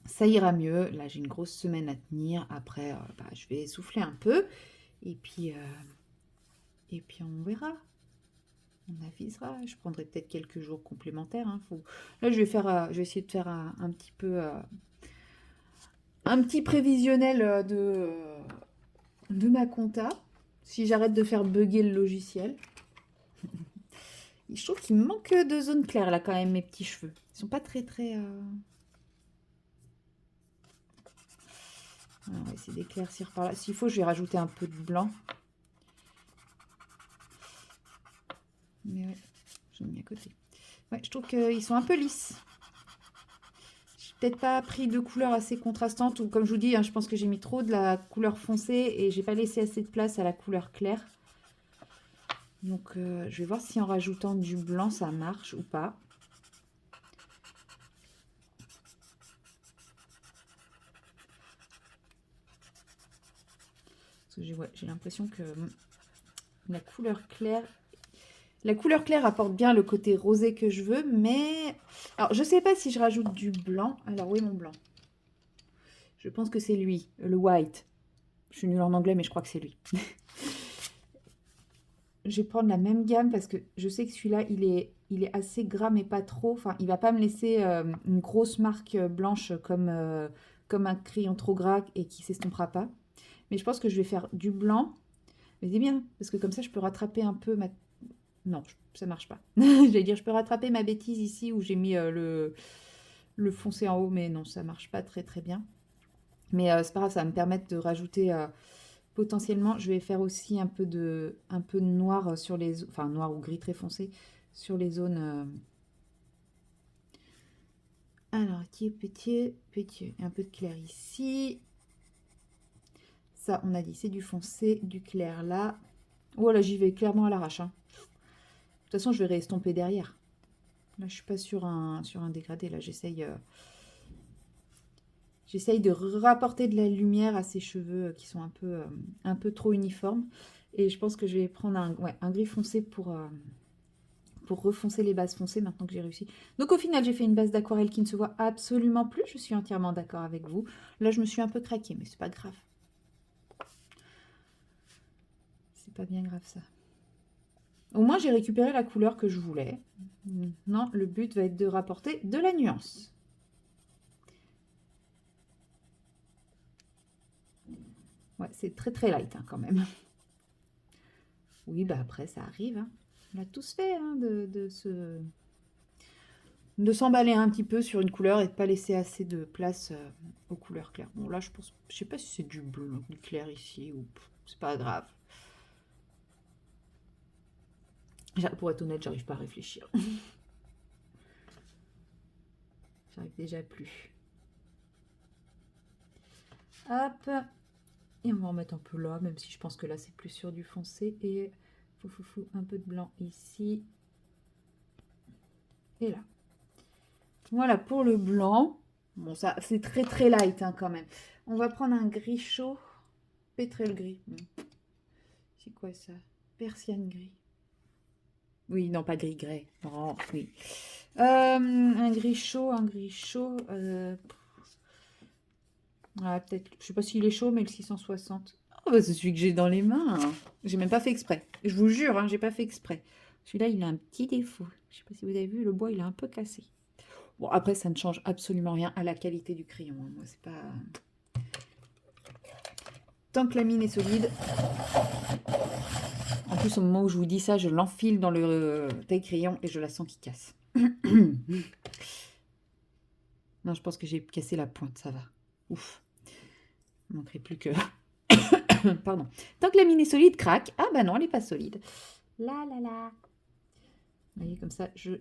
ça ira mieux. Là, j'ai une grosse semaine à tenir. Après, bah, je vais souffler un peu. Et puis, euh, et puis on verra. On avisera. Je prendrai peut-être quelques jours complémentaires, hein. Là, je vais essayer de faire un petit peu, un petit prévisionnel de ma compta. Si j'arrête de faire bugger le logiciel. Je trouve qu'il me manque de zone claire là quand même, mes petits cheveux. Ils sont pas très très... On va essayer d'éclaircir par là. S'il faut, je vais rajouter un peu de blanc. Mais ouais, je l'ai mis à côté. Ouais, je trouve qu'ils sont un peu lisses. J'ai peut-être pas pris de couleur assez contrastante, ou comme je vous dis, hein, je pense que j'ai mis trop de la couleur foncée et j'ai pas laissé assez de place à la couleur claire. Donc je vais voir si en rajoutant du blanc ça marche ou pas. Parce que j'ai l'impression que la couleur claire apporte bien le côté rosé que je veux, mais... Alors, je sais pas si je rajoute du blanc. Alors, où est mon blanc? Je pense que c'est lui, le white. Je suis nulle en anglais, mais je crois que c'est lui. Je vais prendre la même gamme parce que je sais que celui-là, il est assez gras, mais pas trop. Enfin, il va pas me laisser une grosse marque blanche comme un crayon trop gras et qui s'estompera pas. Mais je pense que je vais faire du blanc. Mais c'est bien, parce que comme ça, je peux rattraper un peu ma... Non, ça marche pas. J'allais dire, je peux rattraper ma bêtise ici où j'ai mis le foncé en haut, mais non, ça marche pas très très bien. Mais c'est pas grave, ça va me permettre de rajouter potentiellement. Je vais faire aussi un peu de noir sur les... Enfin, noir ou gris très foncé sur les zones... Alors, qui est petit, petit. Un peu de clair ici. Ça, on a dit, c'est du foncé, du clair là. Voilà, j'y vais clairement à l'arrache, hein. De toute façon, je vais réestomper derrière. Là, je suis pas sur un dégradé. Là, j'essaye de rapporter de la lumière à ces cheveux qui sont un peu trop uniformes. Et je pense que je vais prendre un gris foncé pour refoncer les bases foncées maintenant que j'ai réussi. Donc au final, j'ai fait une base d'aquarelle qui ne se voit absolument plus. Je suis entièrement d'accord avec vous. Là, je me suis un peu craquée, mais c'est pas grave. C'est pas bien grave ça. Au moins, j'ai récupéré la couleur que je voulais. Non, le but va être de rapporter de la nuance. Ouais, c'est très très light hein, quand même. Oui, bah après, ça arrive. Hein. On a tous fait hein, de s'emballer un petit peu sur une couleur et de pas laisser assez de place aux couleurs claires. Bon, là, je sais pas si c'est du bleu, du clair ici, ou c'est pas grave. Pour être honnête, j'arrive pas à réfléchir. J'arrive déjà plus. Hop. Et on va en mettre un peu là, même si je pense que là, c'est plus sur du foncé. Et un peu de blanc ici. Et là. Voilà pour le blanc. Bon, ça, c'est très très light hein, quand même. On va prendre un gris chaud. Pétrel gris. C'est quoi ça? Persienne gris. Oui, non, pas gris grès. Oh, oui. Un gris chaud, un gris chaud. Peut-être, je sais pas s'il est chaud, mais le 660. Oh, bah, c'est celui que j'ai dans les mains. J'ai même pas fait exprès. Je vous jure, hein, j'ai pas fait exprès. Celui-là, il a un petit défaut. Je sais pas si vous avez vu, le bois, il est un peu cassé. Bon, après, ça ne change absolument rien à la qualité du crayon. Hein. Moi, c'est pas... Tant que la mine est solide. En plus, au moment où je vous dis ça, je l'enfile dans le taille-crayon et je la sens qui casse. Non, je pense que j'ai cassé la pointe, ça va. Ouf. Il ne manquerait plus que... Pardon. Tant que la mine est solide, craque. Ah bah non, elle n'est pas solide. La la la. Vous voyez, comme ça, je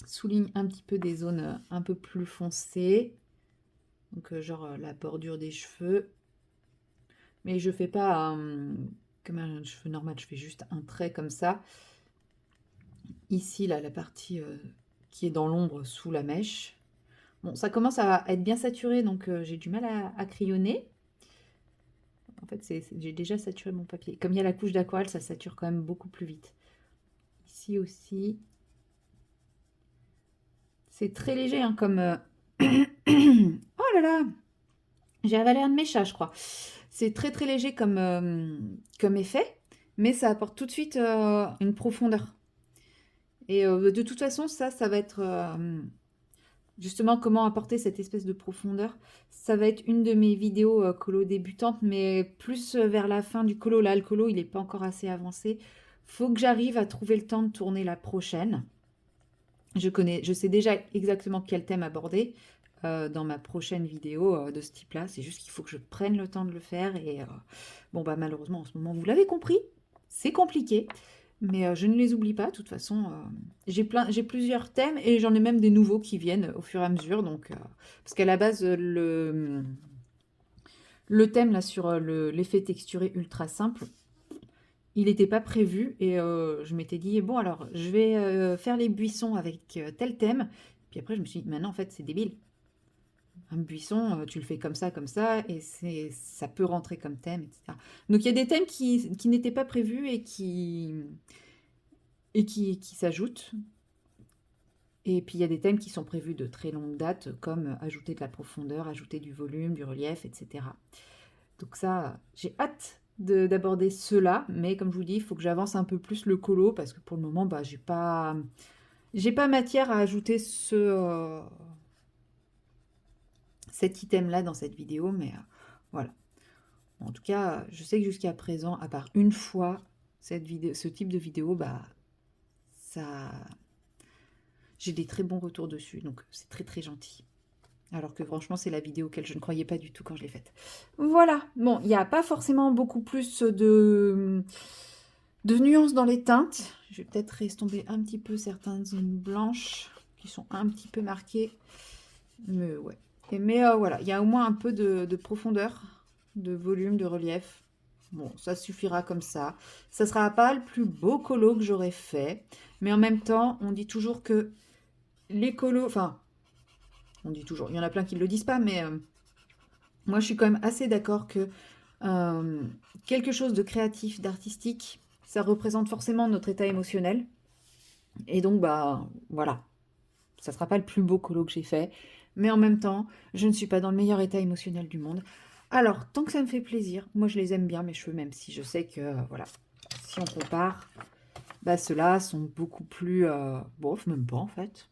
souligne un petit peu des zones un peu plus foncées. Donc, genre la bordure des cheveux. Mais je fais pas comme un cheveu normal, je fais juste un trait comme ça. Ici, là, la partie qui est dans l'ombre sous la mèche. Bon, ça commence à être bien saturé, donc j'ai du mal à crayonner. En fait, j'ai déjà saturé mon papier. Comme il y a la couche d'aquarelle, ça sature quand même beaucoup plus vite. Ici aussi. C'est très léger, hein, comme... oh là là! J'ai avalé un de mes chats, je crois. C'est très très léger comme effet, mais ça apporte tout de suite une profondeur. Et de toute façon, ça va être... justement, comment apporter cette espèce de profondeur. Ça va être une de mes vidéos colo débutante, mais plus vers la fin du colo. Là, le colo, il n'est pas encore assez avancé. Faut que j'arrive à trouver le temps de tourner la prochaine. Je sais déjà exactement quel thème aborder dans ma prochaine vidéo de ce type-là. C'est juste qu'il faut que je prenne le temps de le faire. Et bon, bah malheureusement, en ce moment, vous l'avez compris, c'est compliqué. Mais je ne les oublie pas. De toute façon, j'ai plusieurs thèmes et j'en ai même des nouveaux qui viennent au fur et à mesure. Donc, parce qu'à la base, le thème là sur l'effet texturé ultra simple, il n'était pas prévu et je m'étais dit, bon alors, je vais faire les buissons avec tel thème. Puis après, je me suis dit, maintenant, en fait, c'est débile. Un buisson, tu le fais comme ça, et ça peut rentrer comme thème, etc. Donc, il y a des thèmes qui n'étaient pas prévus et qui s'ajoutent. Et puis, il y a des thèmes qui sont prévus de très longue date, comme ajouter de la profondeur, ajouter du volume, du relief, etc. Donc ça, j'ai hâte d'aborder cela, mais comme je vous dis, il faut que j'avance un peu plus le colo, parce que pour le moment, bah, j'ai pas matière à ajouter cet item-là dans cette vidéo, mais voilà. En tout cas, je sais que jusqu'à présent, à part une fois, ce type de vidéo, bah, j'ai des très bons retours dessus, donc c'est très très gentil. Alors que franchement, c'est la vidéo auquel je ne croyais pas du tout quand je l'ai faite. Voilà. Bon, il n'y a pas forcément beaucoup plus de nuances dans les teintes. Je vais peut-être estomper un petit peu certaines zones blanches qui sont un petit peu marquées. Mais ouais. Mais voilà, il y a au moins un peu de profondeur, de volume, de relief. Bon, ça suffira comme ça. Ça sera pas le plus beau colo que j'aurais fait. Mais en même temps, on dit toujours que les colos... Enfin, on dit toujours. Il y en a plein qui ne le disent pas, mais moi, je suis quand même assez d'accord que euh, quelque chose de créatif, d'artistique, ça représente forcément notre état émotionnel. Et donc, bah, voilà. Ça sera pas le plus beau colo que j'ai fait. Mais en même temps, je ne suis pas dans le meilleur état émotionnel du monde. Alors, tant que ça me fait plaisir, moi je les aime bien, mes cheveux, même si je sais que, voilà, si on compare, bah ceux-là sont beaucoup plus... bof, même pas en fait.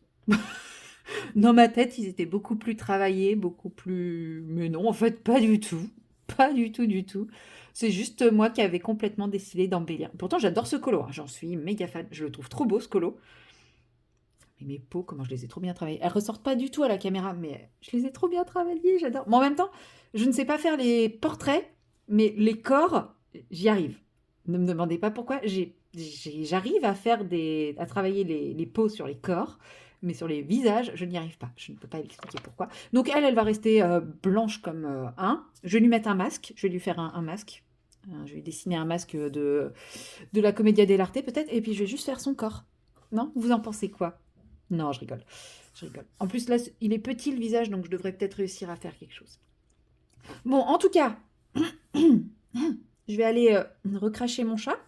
Dans ma tête, ils étaient beaucoup plus travaillés, beaucoup plus... Mais non, en fait, pas du tout. Pas du tout, du tout. C'est juste moi qui avais complètement décidé d'embellir. Pourtant, j'adore ce colo, hein. J'en suis méga fan. Je le trouve trop beau, ce colo. Mais mes peaux, comment je les ai trop bien travaillées. Elles ressortent pas du tout à la caméra, mais je les ai trop bien travaillées, j'adore. Mais en même temps, je ne sais pas faire les portraits, mais les corps, j'y arrive. Ne me demandez pas pourquoi. J'arrive à faire à travailler les peaux sur les corps, mais sur les visages, je n'y arrive pas. Je ne peux pas expliquer pourquoi. Donc elle va rester blanche comme un. Je vais lui mettre un masque. Je vais lui faire un masque. Je vais dessiner un masque de la Commedia dell'arte peut-être, et puis je vais juste faire son corps. Non? Vous en pensez quoi? Non, je rigole. Je rigole. En plus, là, il est petit le visage, donc je devrais peut-être réussir à faire quelque chose. Bon, en tout cas, je vais aller recracher mon chat.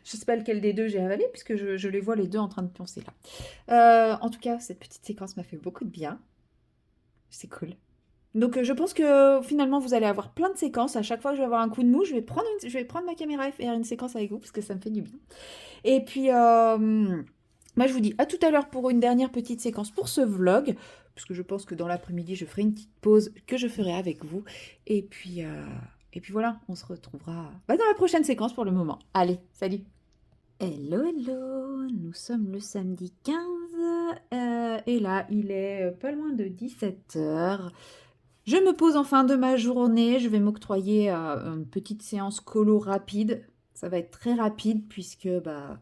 Je sais pas lequel des deux j'ai avalé, puisque je les vois les deux en train de pioncer là. En tout cas, cette petite séquence m'a fait beaucoup de bien. C'est cool. Donc je pense que finalement vous allez avoir plein de séquences. À chaque fois que je vais avoir un coup de mou, je vais prendre ma caméra et faire une séquence avec vous, parce que ça me fait du bien. Et puis, moi, je vous dis à tout à l'heure pour une dernière petite séquence pour ce vlog, puisque je pense que dans l'après-midi, je ferai une petite pause que je ferai avec vous. Et puis voilà, on se retrouvera bah, dans la prochaine séquence pour le moment. Allez, salut! Hello, hello! Nous sommes le samedi 15, et là, il est pas loin de 17h. Je me pose en fin de ma journée, je vais m'octroyer une petite séance colo rapide. Ça va être très rapide puisque bah,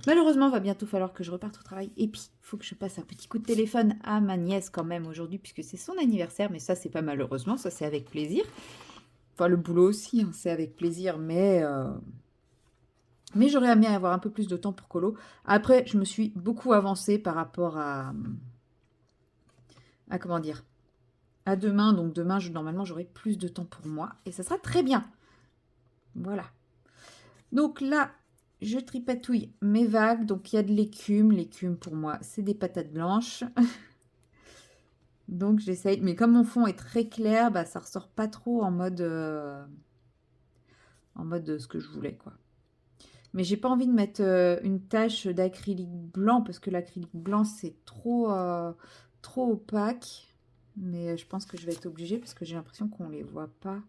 malheureusement, il va bientôt falloir que je reparte au travail. Et puis, il faut que je passe un petit coup de téléphone à ma nièce quand même aujourd'hui puisque c'est son anniversaire. Mais ça, c'est pas malheureusement, ça c'est avec plaisir. Enfin, le boulot aussi, hein, c'est avec plaisir, mais j'aurais aimé avoir un peu plus de temps pour colo. Après, je me suis beaucoup avancée par rapport à comment dire, à demain. Donc demain, normalement, j'aurai plus de temps pour moi. Et ça sera très bien. Voilà. Donc là, je tripatouille mes vagues. Donc il y a de l'écume. L'écume, pour moi, c'est des patates blanches. Donc j'essaye. Mais comme mon fond est très clair, bah, ça ressort pas trop en mode ce que je voulais, quoi. Mais j'ai pas envie de mettre une tache d'acrylique blanc parce que l'acrylique blanc, c'est trop opaque. Mais je pense que je vais être obligée parce que j'ai l'impression qu'on les voit pas.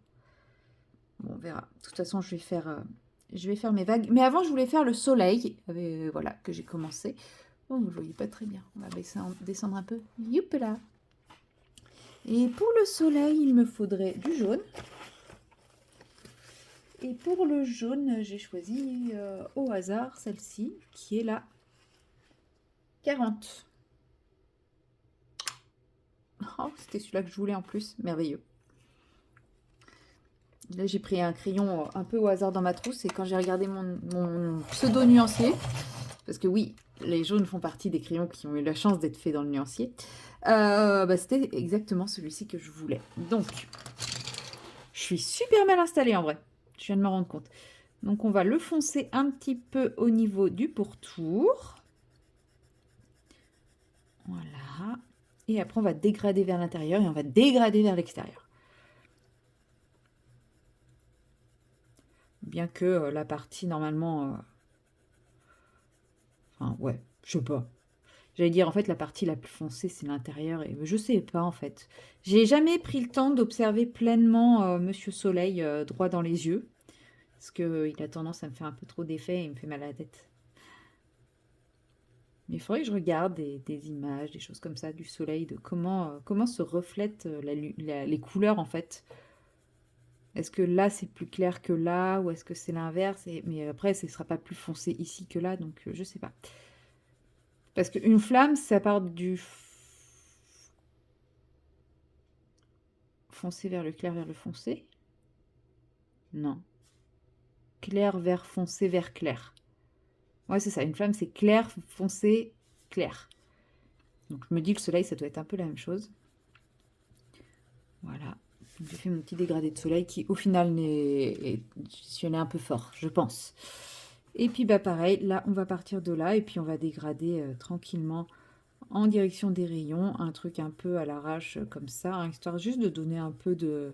Bon, on verra. De toute façon, je vais faire mes vagues. Mais avant, je voulais faire le soleil. Voilà, que j'ai commencé. Oh, vous ne voyez pas très bien. On va descendre un peu. Youpla. Et pour le soleil, il me faudrait du jaune. Et pour le jaune, j'ai choisi au hasard celle-ci, qui est la 40. Oh, c'était celui-là que je voulais en plus. Merveilleux. Là, j'ai pris un crayon un peu au hasard dans ma trousse. Et quand j'ai regardé mon pseudo-nuancier, parce que oui, les jaunes font partie des crayons qui ont eu la chance d'être faits dans le nuancier, bah, c'était exactement celui-ci que je voulais. Donc, je suis super mal installée en vrai. Je viens de me rendre compte. Donc, on va le foncer un petit peu au niveau du pourtour. Voilà. Et après, on va dégrader vers l'intérieur et on va dégrader vers l'extérieur. Bien que la partie, normalement... Enfin, ouais, je sais pas. J'allais dire, en fait, la partie la plus foncée, c'est l'intérieur. Et je sais pas, en fait. J'ai jamais pris le temps d'observer pleinement Monsieur Soleil droit dans les yeux. Parce qu'il a tendance à me faire un peu trop d'effet et il me fait mal à la tête. Mais il faudrait que je regarde des images, des choses comme ça, du soleil, de comment se reflètent les couleurs, en fait. Est-ce que là, c'est plus clair que là, ou est-ce que c'est l'inverse? Mais après, ce ne sera pas plus foncé ici que là, donc je sais pas. Parce qu'une flamme, ça part du foncé vers le clair vers le foncé. Non. Clair vers foncé vers clair. Ouais, c'est ça. Une flamme, c'est clair, foncé, clair. Donc je me dis que le soleil, ça doit être un peu la même chose. Voilà. J'ai fait mon petit dégradé de soleil qui, au final, j'y suis allée un peu fort, je pense. Et puis, bah pareil, là, on va partir de là et puis on va dégrader tranquillement en direction des rayons. Un truc un peu à l'arrache comme ça, hein, histoire juste de donner un peu de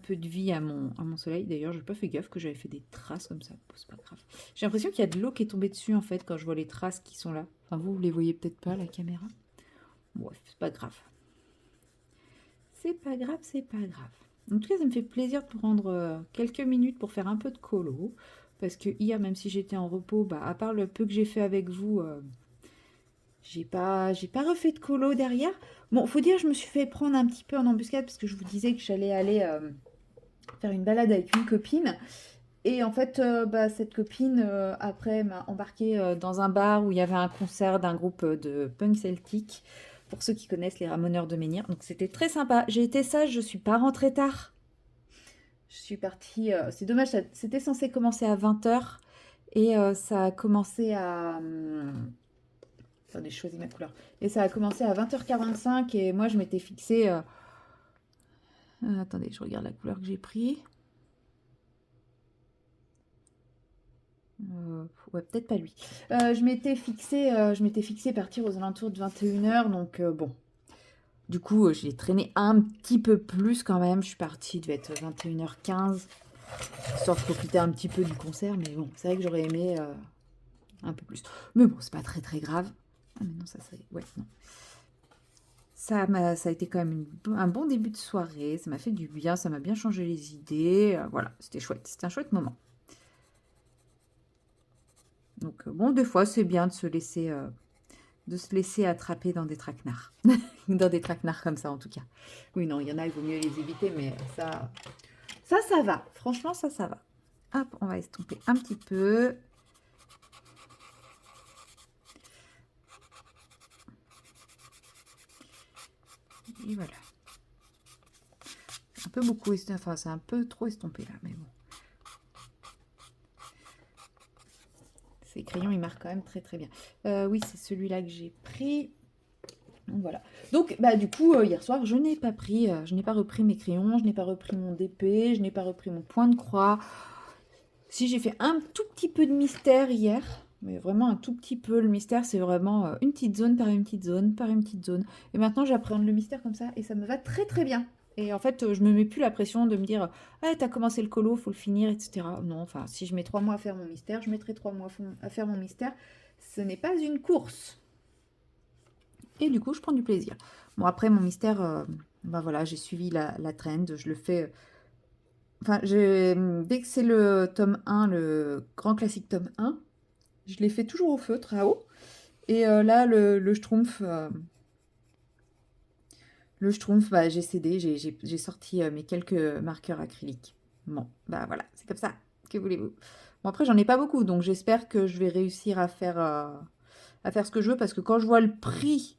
vie à mon soleil. D'ailleurs, j'ai pas fait gaffe que j'avais fait des traces comme ça. Bon, c'est pas grave. J'ai l'impression qu'il y a de l'eau qui est tombée dessus, en fait, quand je vois les traces qui sont là. Enfin, vous les voyez peut-être pas, à la caméra. Bref, c'est pas grave. C'est pas grave, c'est pas grave. En tout cas, ça me fait plaisir de prendre quelques minutes pour faire un peu de colo. Parce que hier, même si j'étais en repos, bah, à part le peu que j'ai fait avec vous, j'ai pas refait de colo derrière. Bon, faut dire, je me suis fait prendre un petit peu en embuscade parce que je vous disais que j'allais aller faire une balade avec une copine. Et en fait, bah, cette copine, après, m'a embarqué dans un bar où il y avait un concert d'un groupe de punk celtique, pour ceux qui connaissent les Ramoneurs de Menhir. Donc c'était très sympa. J'ai été sage, je suis pas rentrée tard. Je suis partie. C'est dommage, c'était censé commencer à 20 h et ça a commencé à. Attendez, je choisis ma couleur. Et ça a commencé à 20h45 et moi je m'étais fixée. Attendez, je regarde la couleur que j'ai pris. Ouais, peut-être pas lui. Je m'étais fixé partir aux alentours de 21 h, donc bon. Du coup, j'ai traîné un petit peu plus quand même. Je suis partie, il devait être 21h15, histoire de profiter un petit peu du concert, mais bon, c'est vrai que j'aurais aimé un peu plus. Mais bon, c'est pas très très grave. Ah, mais non, ça c'est. Ouais, non. Ça a été quand même un bon début de soirée. Ça m'a fait du bien, ça m'a bien changé les idées. Voilà, c'était chouette. C'était un chouette moment. Donc, bon, des fois, c'est bien de se laisser attraper dans des traquenards. Dans des traquenards comme ça, en tout cas. Oui, non, il y en a, il vaut mieux les éviter, mais ça va. Franchement, ça va. Hop, on va estomper un petit peu. Et voilà. Un peu beaucoup, enfin, c'est un peu trop estompé là, mais bon. Ces crayons, ils marquent quand même très très bien. Oui, c'est celui-là que j'ai pris. Donc voilà. Donc, bah, du coup, hier soir, je n'ai pas repris mes crayons, je n'ai pas repris mon DP, je n'ai pas repris mon point de croix. Si j'ai fait un tout petit peu de mystère hier, mais vraiment un tout petit peu, le mystère c'est vraiment une petite zone par une petite zone par une petite zone. Et maintenant j'appréhende le mystère comme ça et ça me va très très bien. Et en fait, je me mets plus la pression de me dire ah t'as commencé le colo, faut le finir, etc. Non, enfin si je mets 3 mois à faire mon mystère, je mettrai 3 mois à faire mon mystère. Ce n'est pas une course. Et du coup, je prends du plaisir. Bon après mon mystère, bah voilà, j'ai suivi la trend, je le fais. Enfin, dès que c'est le tome 1, le grand classique tome 1, je l'ai fait toujours au feutre à eau. Et là, le Schtroumpf, bah, j'ai cédé, j'ai sorti mes quelques marqueurs acryliques. Bon, bah voilà, c'est comme ça. Que voulez-vous? Bon, après, j'en ai pas beaucoup, donc j'espère que je vais réussir à faire ce que je veux, parce que quand je vois le prix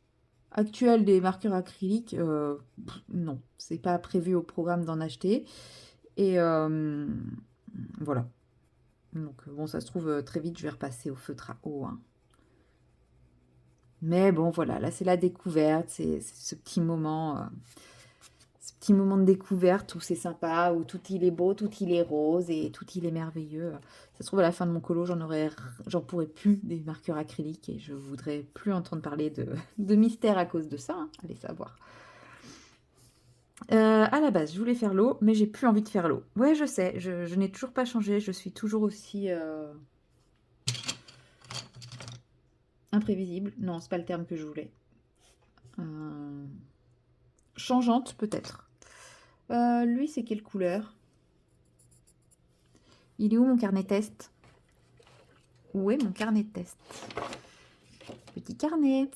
actuel des marqueurs acryliques, non, c'est pas prévu au programme d'en acheter. Et voilà. Donc, bon, ça se trouve, très vite, je vais repasser au feutre à eau, hein. Mais bon, voilà, là, c'est la découverte, c'est ce petit moment de découverte où c'est sympa, où tout il est beau, tout il est rose et tout il est merveilleux. Ça se trouve, à la fin de mon colo, j'en pourrai plus des marqueurs acryliques et je voudrais plus entendre parler de mystère à cause de ça, hein. Allez savoir. À la base, je voulais faire l'eau, mais j'ai plus envie de faire l'eau. Ouais, je sais, je n'ai toujours pas changé, je suis toujours aussi imprévisible. Non, c'est pas le terme que je voulais. Changeante, peut-être. Lui, c'est quelle couleur? Il est où mon carnet test? Où est mon carnet de test? Petit carnet.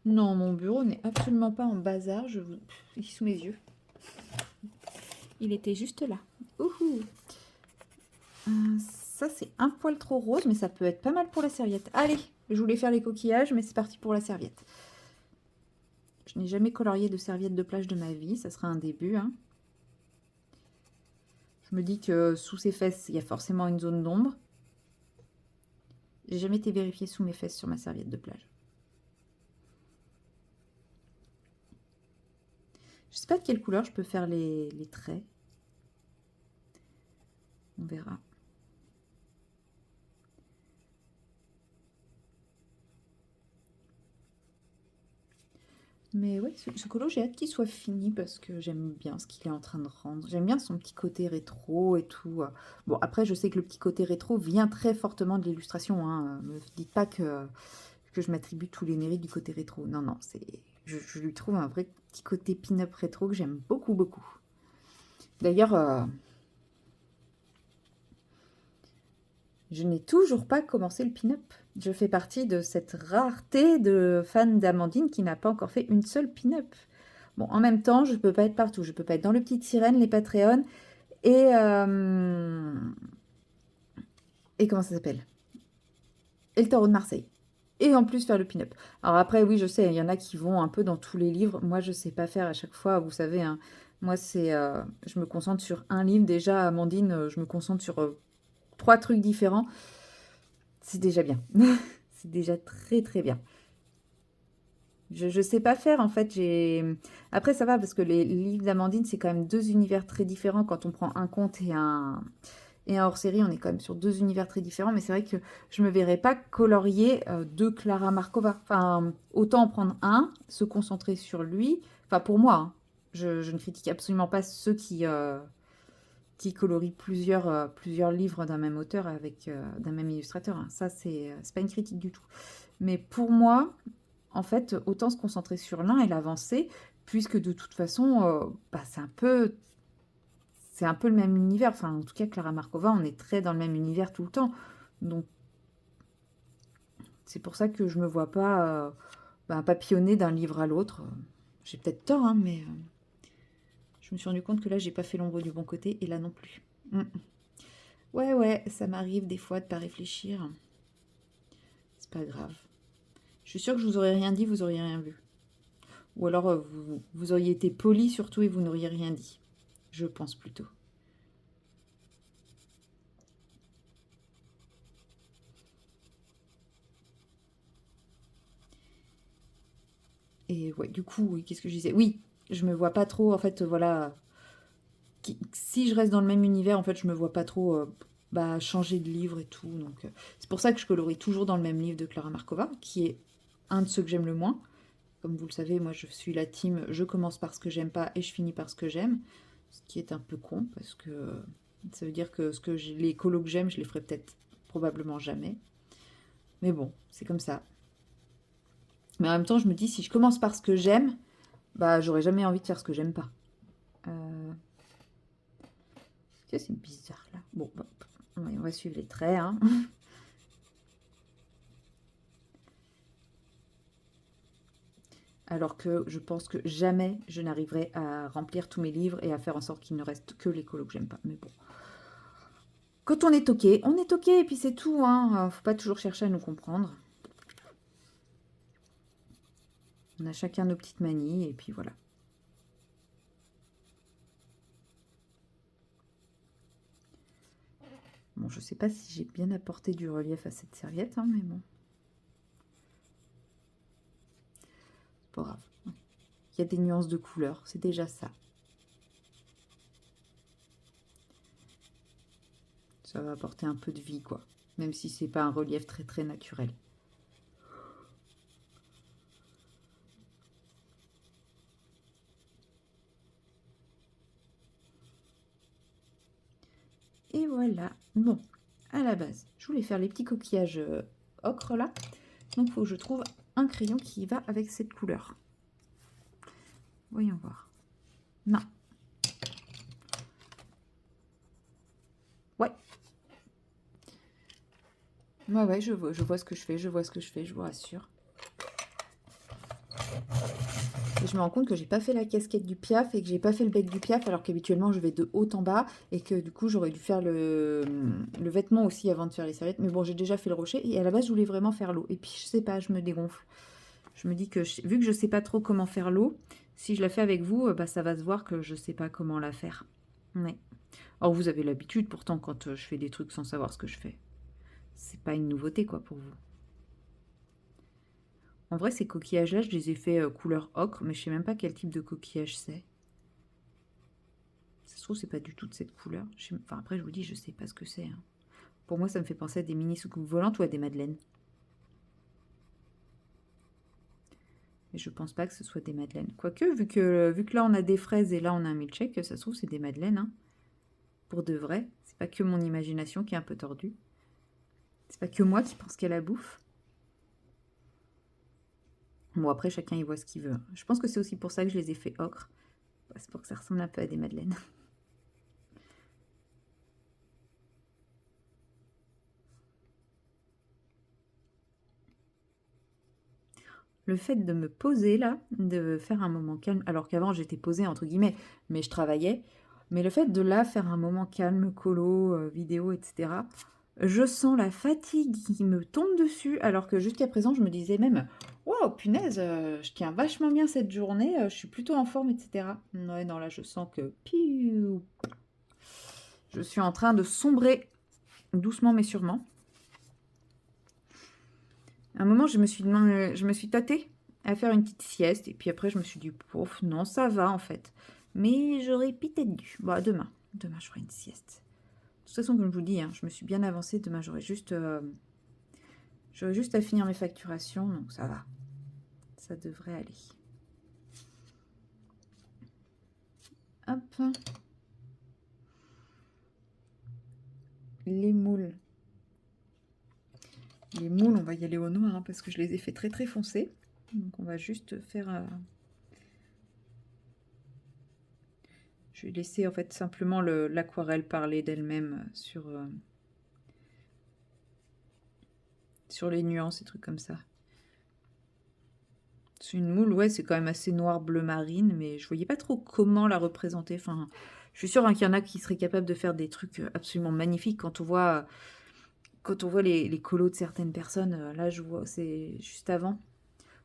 Non, mon bureau n'est absolument pas en bazar. Il est sous mes yeux. Il était juste là. Ouhou. Ça, c'est un poil trop rose, mais ça peut être pas mal pour la serviette. Allez, je voulais faire les coquillages, mais c'est parti pour la serviette. Je n'ai jamais colorié de serviette de plage de ma vie. Ça sera un début, hein. Je me dis que sous ses fesses, il y a forcément une zone d'ombre. J'ai jamais été vérifiée sous mes fesses sur ma serviette de plage. Je sais pas de quelle couleur je peux faire les traits. On verra. Mais ouais, ce colo, j'ai hâte qu'il soit fini parce que j'aime bien ce qu'il est en train de rendre. J'aime bien son petit côté rétro et tout. Bon, après, je sais que le petit côté rétro vient très fortement de l'illustration. Hein. Me dites pas que je m'attribue tous les mérites du côté rétro. Non, non, je lui trouve un vrai petit côté pin-up rétro que j'aime beaucoup, beaucoup. D'ailleurs, je n'ai toujours pas commencé le pin-up. Je fais partie de cette rareté de fans d'Amandine qui n'a pas encore fait une seule pin-up. Bon, en même temps, je ne peux pas être partout. Je ne peux pas être dans le Petit Sirène, les Patreon et comment ça s'appelle? Et le Tarot de Marseille. Et en plus faire le pin-up. Alors après, oui, je sais, il y en a qui vont un peu dans tous les livres. Moi, je ne sais pas faire à chaque fois. Vous savez, hein, moi, je me concentre sur un livre. Déjà, Amandine, je me concentre sur 3 trucs différents. C'est déjà bien. C'est déjà très, très bien. Je ne sais pas faire, en fait. Après, ça va, parce que les livres d'Amandine, c'est quand même 2 univers très différents. Quand on prend un conte et un hors-série, on est quand même sur 2 univers très différents. Mais c'est vrai que je ne me verrais pas colorier 2 Clara Markova. Enfin, autant en prendre un, se concentrer sur lui. Enfin, pour moi, hein. Je ne critique absolument pas ceux qui colorient plusieurs livres d'un même auteur avec d'un même illustrateur. Hein. Ça, c'est pas une critique du tout. Mais pour moi, en fait, autant se concentrer sur l'un et l'avancer, puisque de toute façon, bah, c'est un peu le même univers. Enfin, en tout cas, Clara Markova, on est très dans le même univers tout le temps. Donc, c'est pour ça que je me vois pas bah, papillonner d'un livre à l'autre. J'ai peut-être tort, hein, mais je me suis rendu compte que là, j'ai pas fait l'ombre du bon côté, et là non plus. Mm. Ouais, ouais, ça m'arrive des fois de pas réfléchir. C'est pas grave. Je suis sûre que je vous aurais rien dit, vous auriez rien vu. Ou alors vous auriez été poli surtout et vous n'auriez rien dit. Je pense plutôt. Et ouais, du coup, oui, qu'est-ce que je disais? Oui, je me vois pas trop, en fait, voilà. Si je reste dans le même univers, en fait, je me vois pas trop bah, changer de livre et tout. Donc, c'est pour ça que je colorie toujours dans le même livre de Clara Markova, qui est un de ceux que j'aime le moins. Comme vous le savez, moi, je suis la team, je commence par ce que j'aime pas et je finis par ce que j'aime. Ce qui est un peu con, parce que ça veut dire que les colos que j'aime, je les ferai peut-être probablement jamais. Mais bon, c'est comme ça. Mais en même temps, je me dis, si je commence par ce que j'aime, bah, j'aurais jamais envie de faire ce que j'aime pas. C'est bizarre, là. Bon, bah, on va suivre les traits, hein. Alors que je pense que jamais je n'arriverai à remplir tous mes livres et à faire en sorte qu'il ne reste que les colos que j'aime pas. Mais bon. Quand on est ok, et puis c'est tout, hein. Faut pas toujours chercher à nous comprendre. On a chacun nos petites manies, et puis voilà. Bon, je sais pas si j'ai bien apporté du relief à cette serviette, hein, mais bon. C'est pas grave. Il y a des nuances de couleurs, c'est déjà ça. Ça va apporter un peu de vie, quoi. Même si c'est pas un relief très très naturel. Et voilà. Bon, à la base, je voulais faire les petits coquillages ocre là. Donc, il faut que je trouve un crayon qui va avec cette couleur. Voyons voir. Non. Ouais. Ouais, je vois ce que je fais, je vous rassure. Et je me rends compte que j'ai pas fait la casquette du Piaf et que j'ai pas fait le bec du Piaf, alors qu'habituellement je vais de haut en bas et que du coup j'aurais dû faire le vêtement aussi avant de faire les serviettes. Mais bon, j'ai déjà fait le rocher et à la base je voulais vraiment faire l'eau. Et puis je sais pas, je me dégonfle. Je me dis que vu que je sais pas trop comment faire l'eau, si je la fais avec vous, bah, ça va se voir que je sais pas comment la faire. Ouais. Alors vous avez l'habitude pourtant quand je fais des trucs sans savoir ce que je fais. C'est pas une nouveauté quoi pour vous. En vrai, ces coquillages-là, je les ai fait couleur ocre, mais je sais même pas quel type de coquillage c'est. se trouve, c'est pas du tout de cette couleur. Enfin, après, je vous dis, je sais pas ce que c'est. Hein. Pour moi, ça me fait penser à des mini soucoupes volantes ou à des madeleines. Mais je pense pas que ce soit des madeleines. Quoique, vu que là, on a des fraises et là, on a un milkshake, ça se trouve, c'est des madeleines. Hein. Pour de vrai. C'est pas que mon imagination qui est un peu tordue. C'est pas que moi qui pense qu'à la bouffe. Bon, après, chacun y voit ce qu'il veut. Je pense que c'est aussi pour ça que je les ai fait ocre. C'est pour que ça ressemble un peu à des madeleines. Le fait de me poser là, de faire un moment calme, alors qu'avant j'étais posée entre guillemets, mais je travaillais. Mais le fait de là faire un moment calme, colo, vidéo, etc. Je sens la fatigue qui me tombe dessus, alors que jusqu'à présent je me disais même, wow, punaise, je tiens vachement bien cette journée, je suis plutôt en forme, etc. Ouais, non, là je sens que piou, je suis en train de sombrer doucement mais sûrement. À un moment, je me suis tâtée à faire une petite sieste. Et puis après, je me suis dit, pouf, non, ça va en fait. Mais j'aurais peut-être dû. Bon, demain. Demain, je ferai une sieste. De toute façon, comme je vous dis, hein, je me suis bien avancée. Demain, j'aurais juste à finir mes facturations. Donc, ça va. Ça devrait aller. Hop. Les moules. Les moules, on va y aller au noir hein, parce que je les ai fait très très foncés. Donc, on va juste faire... Je vais laisser en fait simplement l'aquarelle parler d'elle-même sur les nuances et trucs comme ça. C'est une moule, ouais, c'est quand même assez noir bleu marine, mais je voyais pas trop comment la représenter. Enfin, je suis sûre hein, qu'il y en a qui seraient capables de faire des trucs absolument magnifiques quand on voit les colos de certaines personnes. Là, je vois, c'est juste avant.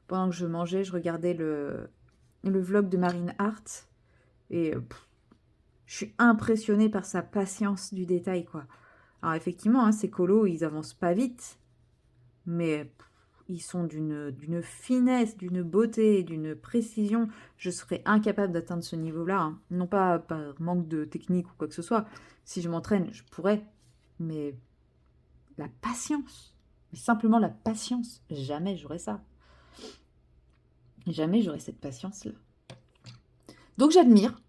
Pendant que je mangeais, je regardais le vlog de Marine Hart et je suis impressionnée par sa patience du détail, quoi. Alors effectivement, hein, ces colos, ils avancent pas vite, mais ils sont d'une finesse, d'une beauté, d'une précision. Je serais incapable d'atteindre ce niveau-là. Hein. Non pas par manque de technique ou quoi que ce soit. Si je m'entraîne, je pourrais. Mais la patience. Mais simplement la patience. Jamais j'aurais ça. Jamais j'aurais cette patience-là. Donc j'admire.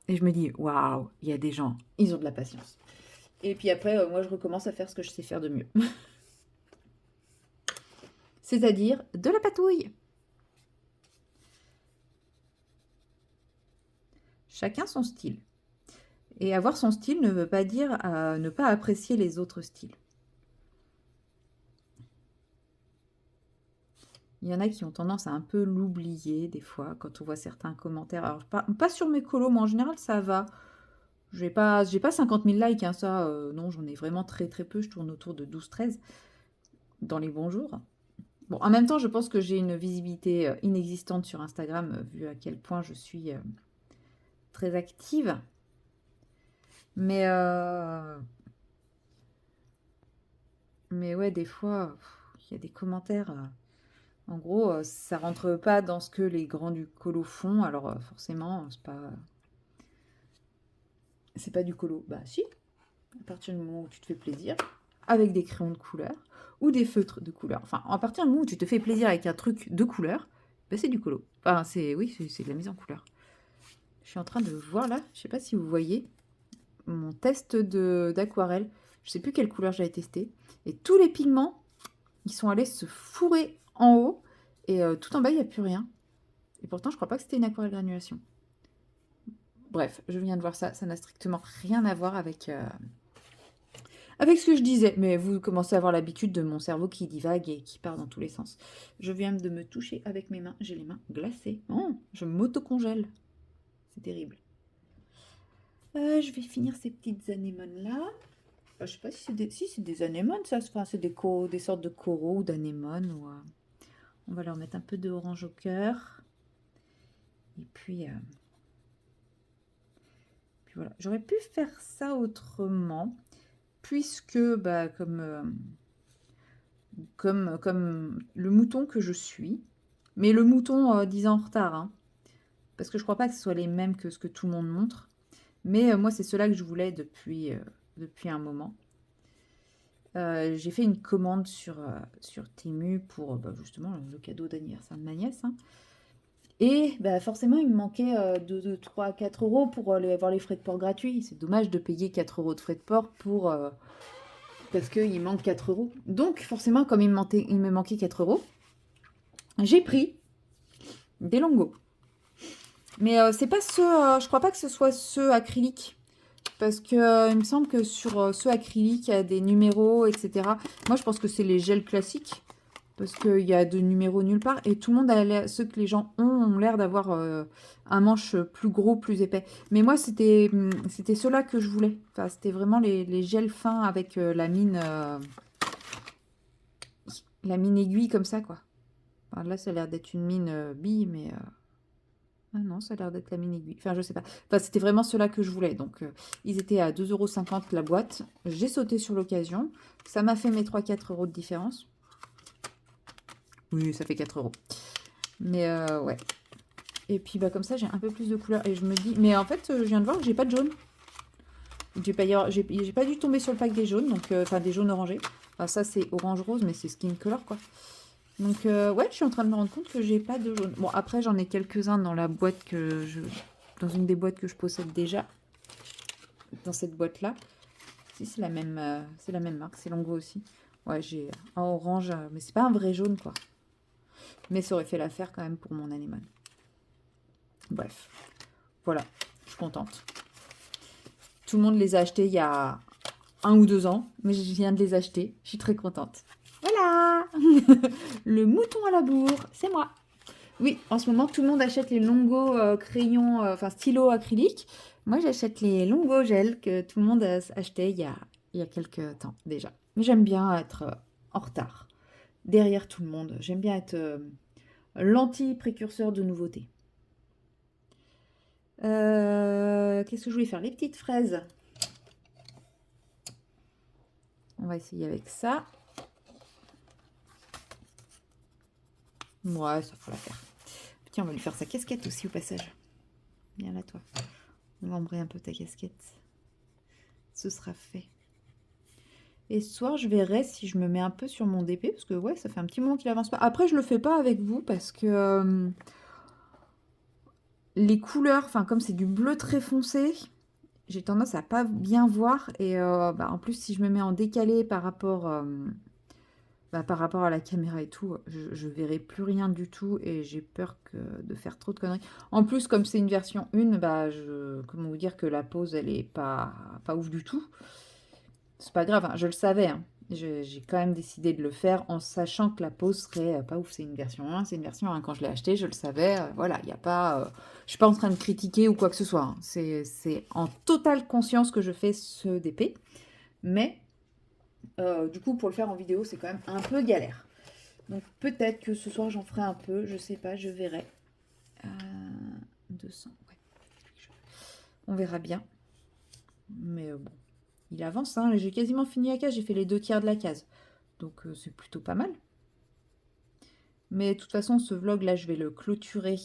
Et je me dis, waouh, il y a des gens, ils ont de la patience. Et puis après, moi, je recommence à faire ce que je sais faire de mieux. C'est-à-dire de la patouille. Chacun son style. Et avoir son style ne veut pas dire ne pas apprécier les autres styles. Il y en a qui ont tendance à un peu l'oublier des fois quand on voit certains commentaires. Alors, pas sur mes colos, mais en général, ça va. J'ai pas 50 000 likes, hein, ça. Non, j'en ai vraiment très très peu. Je tourne autour de 12-13 dans les bons jours. Bon, en même temps, je pense que j'ai une visibilité inexistante sur Instagram, vu à quel point je suis très active. Mais ouais, des fois, il y a des commentaires. En gros, ça rentre pas dans ce que les grands du colo font. Alors forcément, c'est pas du colo. Bah si, à partir du moment où tu te fais plaisir, avec des crayons de couleur ou des feutres de couleur. Enfin, à partir du moment où tu te fais plaisir avec un truc de couleur, bah, c'est du colo. Enfin, oui, c'est de la mise en couleur. Je suis en train de voir là, je sais pas si vous voyez, mon test d'aquarelle. Je sais plus quelle couleur j'avais testé. Et tous les pigments, ils sont allés se fourrer en haut. Et tout en bas, il n'y a plus rien. Et pourtant, je crois pas que c'était une aquarelle granulation. Bref, je viens de voir ça. Ça n'a strictement rien à voir avec ce que je disais. Mais vous commencez à avoir l'habitude de mon cerveau qui divague et qui part dans tous les sens. Je viens de me toucher avec mes mains. J'ai les mains glacées. Oh, je m'auto-congèle. C'est terrible. Je vais finir ces petites anémones là. Je sais pas si c'est des anémones, ça. Enfin, c'est des sortes de coraux ou d'anémones. On va leur mettre un peu d'orange au cœur. Et puis voilà. J'aurais pu faire ça autrement, puisque bah, comme le mouton que je suis, mais le mouton 10 ans en retard, hein, parce que je crois pas que ce soit les mêmes que ce que tout le monde montre. Mais moi, c'est ceux-là que je voulais depuis un moment. J'ai fait une commande sur Temu pour justement le cadeau d'anniversaire de ma nièce, hein. Et bah, forcément, il me manquait 3 à 4 euros pour avoir les frais de port gratuits. C'est dommage de payer 4 euros de frais de port parce qu'il manque 4 euros. Donc, forcément, comme il me manquait 4 euros, j'ai pris des longos. Mais c'est pas ceux, je crois pas que ce soit ceux acryliques. Parce que il me semble que sur ceux acryliques, il y a des numéros, etc. Moi, je pense que c'est les gels classiques. Parce qu'il y a de numéros nulle part. Et tout le monde, ceux que les gens ont l'air d'avoir un manche plus gros, plus épais. Mais moi, c'était ceux-là que je voulais. Enfin, c'était vraiment les gels fins avec la mine aiguille comme ça, quoi. Enfin, là, ça a l'air d'être une mine bille, mais... Ah non, ça a l'air d'être la mine aiguille. Enfin, je sais pas. Enfin, c'était vraiment ceux-là que je voulais. Donc, ils étaient à 2,50 € la boîte. J'ai sauté sur l'occasion. Ça m'a fait mes 3-4 euros de différence. Oui, ça fait 4 euros. Mais ouais. Et puis, bah, comme ça, j'ai un peu plus de couleurs. Et je me dis... Mais en fait, je viens de voir que j'ai pas de jaune. J'ai pas dû tomber sur le pack des jaunes. Donc, enfin, des jaunes orangés. Enfin, ça, c'est orange-rose, mais c'est skin color, quoi. Donc, ouais, je suis en train de me rendre compte que j'ai pas de jaune. Bon, après, j'en ai quelques-uns dans la boîte dans une des boîtes que je possède déjà. Dans cette boîte-là. Si, c'est la même marque. C'est Longo aussi. Ouais, j'ai un orange, mais c'est pas un vrai jaune, quoi. Mais ça aurait fait l'affaire quand même pour mon anémone. Bref. Voilà. Je suis contente. Tout le monde les a achetés il y a 1 ou 2 ans. Mais je viens de les acheter. Je suis très contente. Voilà. Le mouton à la bourre, c'est moi. Oui, en ce moment, tout le monde achète les Longo crayons, enfin stylos acryliques. Moi, j'achète les Longo gel que tout le monde a acheté il y a quelques temps déjà. Mais j'aime bien être en retard, derrière tout le monde. J'aime bien être l'anti-précurseur de nouveautés. Qu'est-ce que je voulais faire? Les petites fraises. On va essayer avec ça. Ouais, ça faut la faire. Tiens, on va lui faire sa casquette aussi au passage. Viens là, toi. On va embrayer un peu ta casquette. Ce sera fait. Et ce soir, je verrai si je me mets un peu sur mon DP. Parce que ouais, ça fait un petit moment qu'il avance pas. Après, je le fais pas avec vous parce que les couleurs, enfin comme c'est du bleu très foncé, j'ai tendance à pas bien voir. Et en plus, si je me mets en décalé par rapport à la caméra et tout, je verrai plus rien du tout et j'ai peur de faire trop de conneries. En plus, comme c'est une version 1, comment vous dire que la pose, elle est pas ouf du tout. C'est pas grave, hein, je le savais, hein. J'ai quand même décidé de le faire en sachant que la pose serait pas ouf. C'est une version 1, c'est une version 1. Quand je l'ai acheté, je le savais. Voilà, il n'y a pas... je suis pas en train de critiquer ou quoi que ce soit, hein. C'est en totale conscience que je fais ce DP. Mais... du coup, pour le faire en vidéo, c'est quand même un peu galère. Donc peut-être que ce soir, j'en ferai un peu. Je sais pas, je verrai. 200, ouais. On verra bien. Mais bon, il avance, hein. J'ai quasiment fini la case. J'ai fait les 2 tiers de la case. Donc c'est plutôt pas mal. Mais de toute façon, ce vlog-là, je vais le clôturer.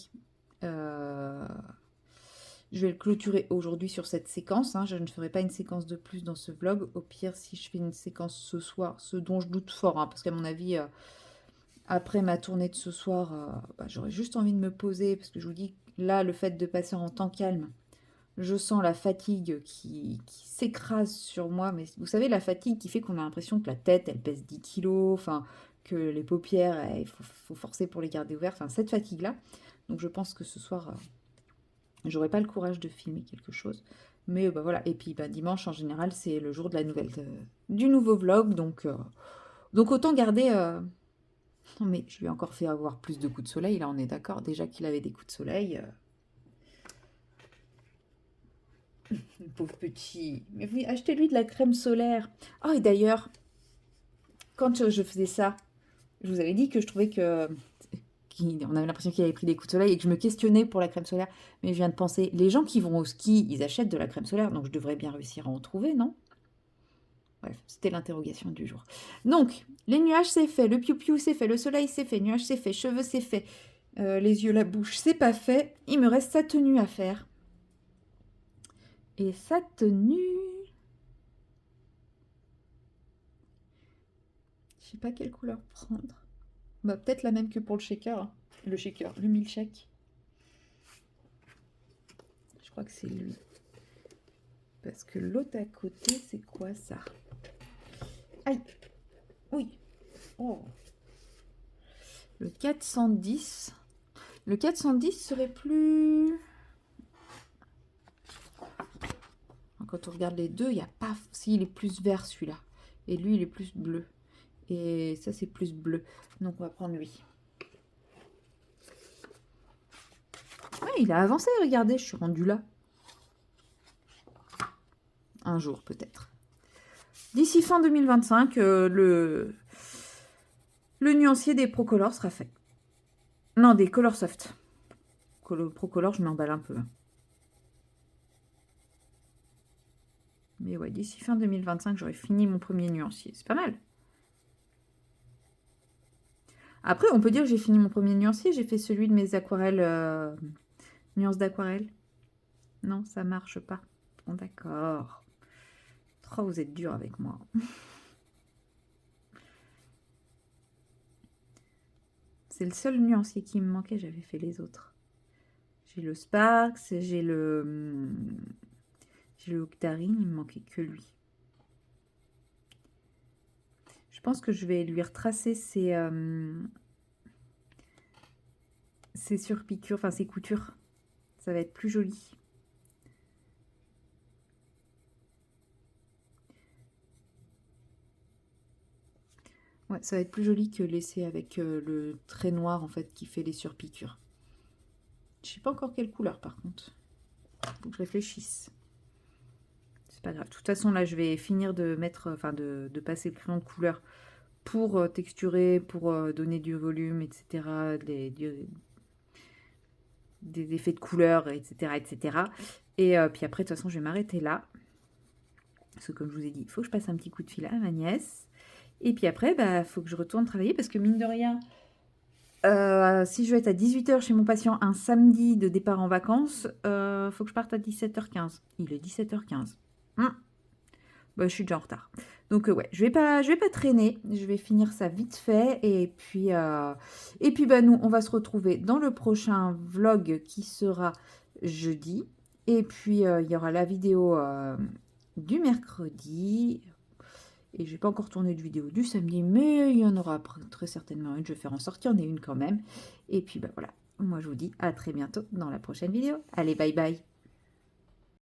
Je vais le clôturer aujourd'hui sur cette séquence, hein. Je ne ferai pas une séquence de plus dans ce vlog. Au pire, si je fais une séquence ce soir, ce dont je doute fort, hein, parce qu'à mon avis, après ma tournée de ce soir, j'aurais juste envie de me poser, parce que je vous dis, là, le fait de passer en temps calme, je sens la fatigue qui s'écrase sur moi. Mais vous savez, la fatigue qui fait qu'on a l'impression que la tête, elle pèse 10 kilos, enfin, que les paupières, il faut forcer pour les garder ouvertes. Enfin, cette fatigue-là. Donc, je pense que ce soir... j'aurais pas le courage de filmer quelque chose. Mais voilà. Et puis dimanche, en général, c'est le jour de la du nouveau vlog. Donc autant garder... Non, mais je lui ai encore fait avoir plus de coups de soleil. Là, on est d'accord. Déjà qu'il avait des coups de soleil. Pauvre petit. Mais oui, achetez-lui de la crème solaire. Oh, et d'ailleurs, quand je faisais ça, je vous avais dit que je trouvais que... on avait l'impression qu'il avait pris des coups de soleil et que je me questionnais pour la crème solaire. Mais je viens de penser, les gens qui vont au ski, ils achètent de la crème solaire, donc je devrais bien réussir à en trouver, non? Bref, c'était l'interrogation du jour. Donc, les nuages, c'est fait, le piou-piou, c'est fait, le soleil, c'est fait, nuages, c'est fait, cheveux, c'est fait, les yeux, la bouche, c'est pas fait. Il me reste sa tenue à faire. Et sa tenue... Je sais pas quelle couleur prendre. Bah, peut-être la même que pour le shaker. Hein. Le milkshake. Je crois que c'est lui. Parce que l'autre à côté, c'est quoi ça? Aïe! Oui! Oh! Le 410. Le 410 serait plus... Quand on regarde les deux, il n'y a pas... Si, il est plus vert celui-là. Et lui, il est plus bleu. Et ça, c'est plus bleu. Donc, on va prendre lui. Ouais, il a avancé, regardez, je suis rendue là. Un jour, peut-être. D'ici fin 2025, le nuancier des Procolor sera fait. Non, des Color Soft. Procolor, je m'emballe un peu. Mais ouais, d'ici fin 2025, j'aurai fini mon premier nuancier. C'est pas mal. Après, on peut dire que j'ai fini mon premier nuancier. J'ai fait celui de mes aquarelles, nuances d'aquarelle. Non, ça marche pas. Bon, d'accord. Oh, vous êtes dur avec moi. C'est le seul nuancier qui me manquait. J'avais fait les autres. J'ai le Sparks, j'ai le Octarine. Il me manquait que lui. Je pense que je vais lui retracer ses surpiqûres, enfin ses coutures. Ça va être plus joli. Ouais, ça va être plus joli que laisser avec le trait noir en fait qui fait les surpiqûres. Je sais pas encore quelle couleur par contre. Faut que je réfléchisse. C'est pas grave. De toute façon là je vais finir de mettre, enfin de passer le crayon de couleur pour texturer, pour donner du volume, etc. Des effets de couleur, etc. etc. Et puis après de toute façon je vais m'arrêter là. Parce que comme je vous ai dit, il faut que je passe un petit coup de fil à ma nièce. Et puis après, bah, faut que je retourne travailler parce que mine de rien, si je vais être à 18h chez mon patient un samedi de départ en vacances, faut que je parte à 17h15. Il est 17h15. Bah, je suis déjà en retard. Donc ouais, je vais pas traîner. Je vais finir ça vite fait. Et puis bah, nous, on va se retrouver dans le prochain vlog qui sera jeudi. Et puis, il y aura la vidéo du mercredi. Et je n'ai pas encore tourné de vidéo du samedi, mais il y en aura très certainement une. Je vais faire en sorte qu'il y en ait une quand même. Et puis, bah voilà. Moi, je vous dis à très bientôt dans la prochaine vidéo. Allez, bye bye.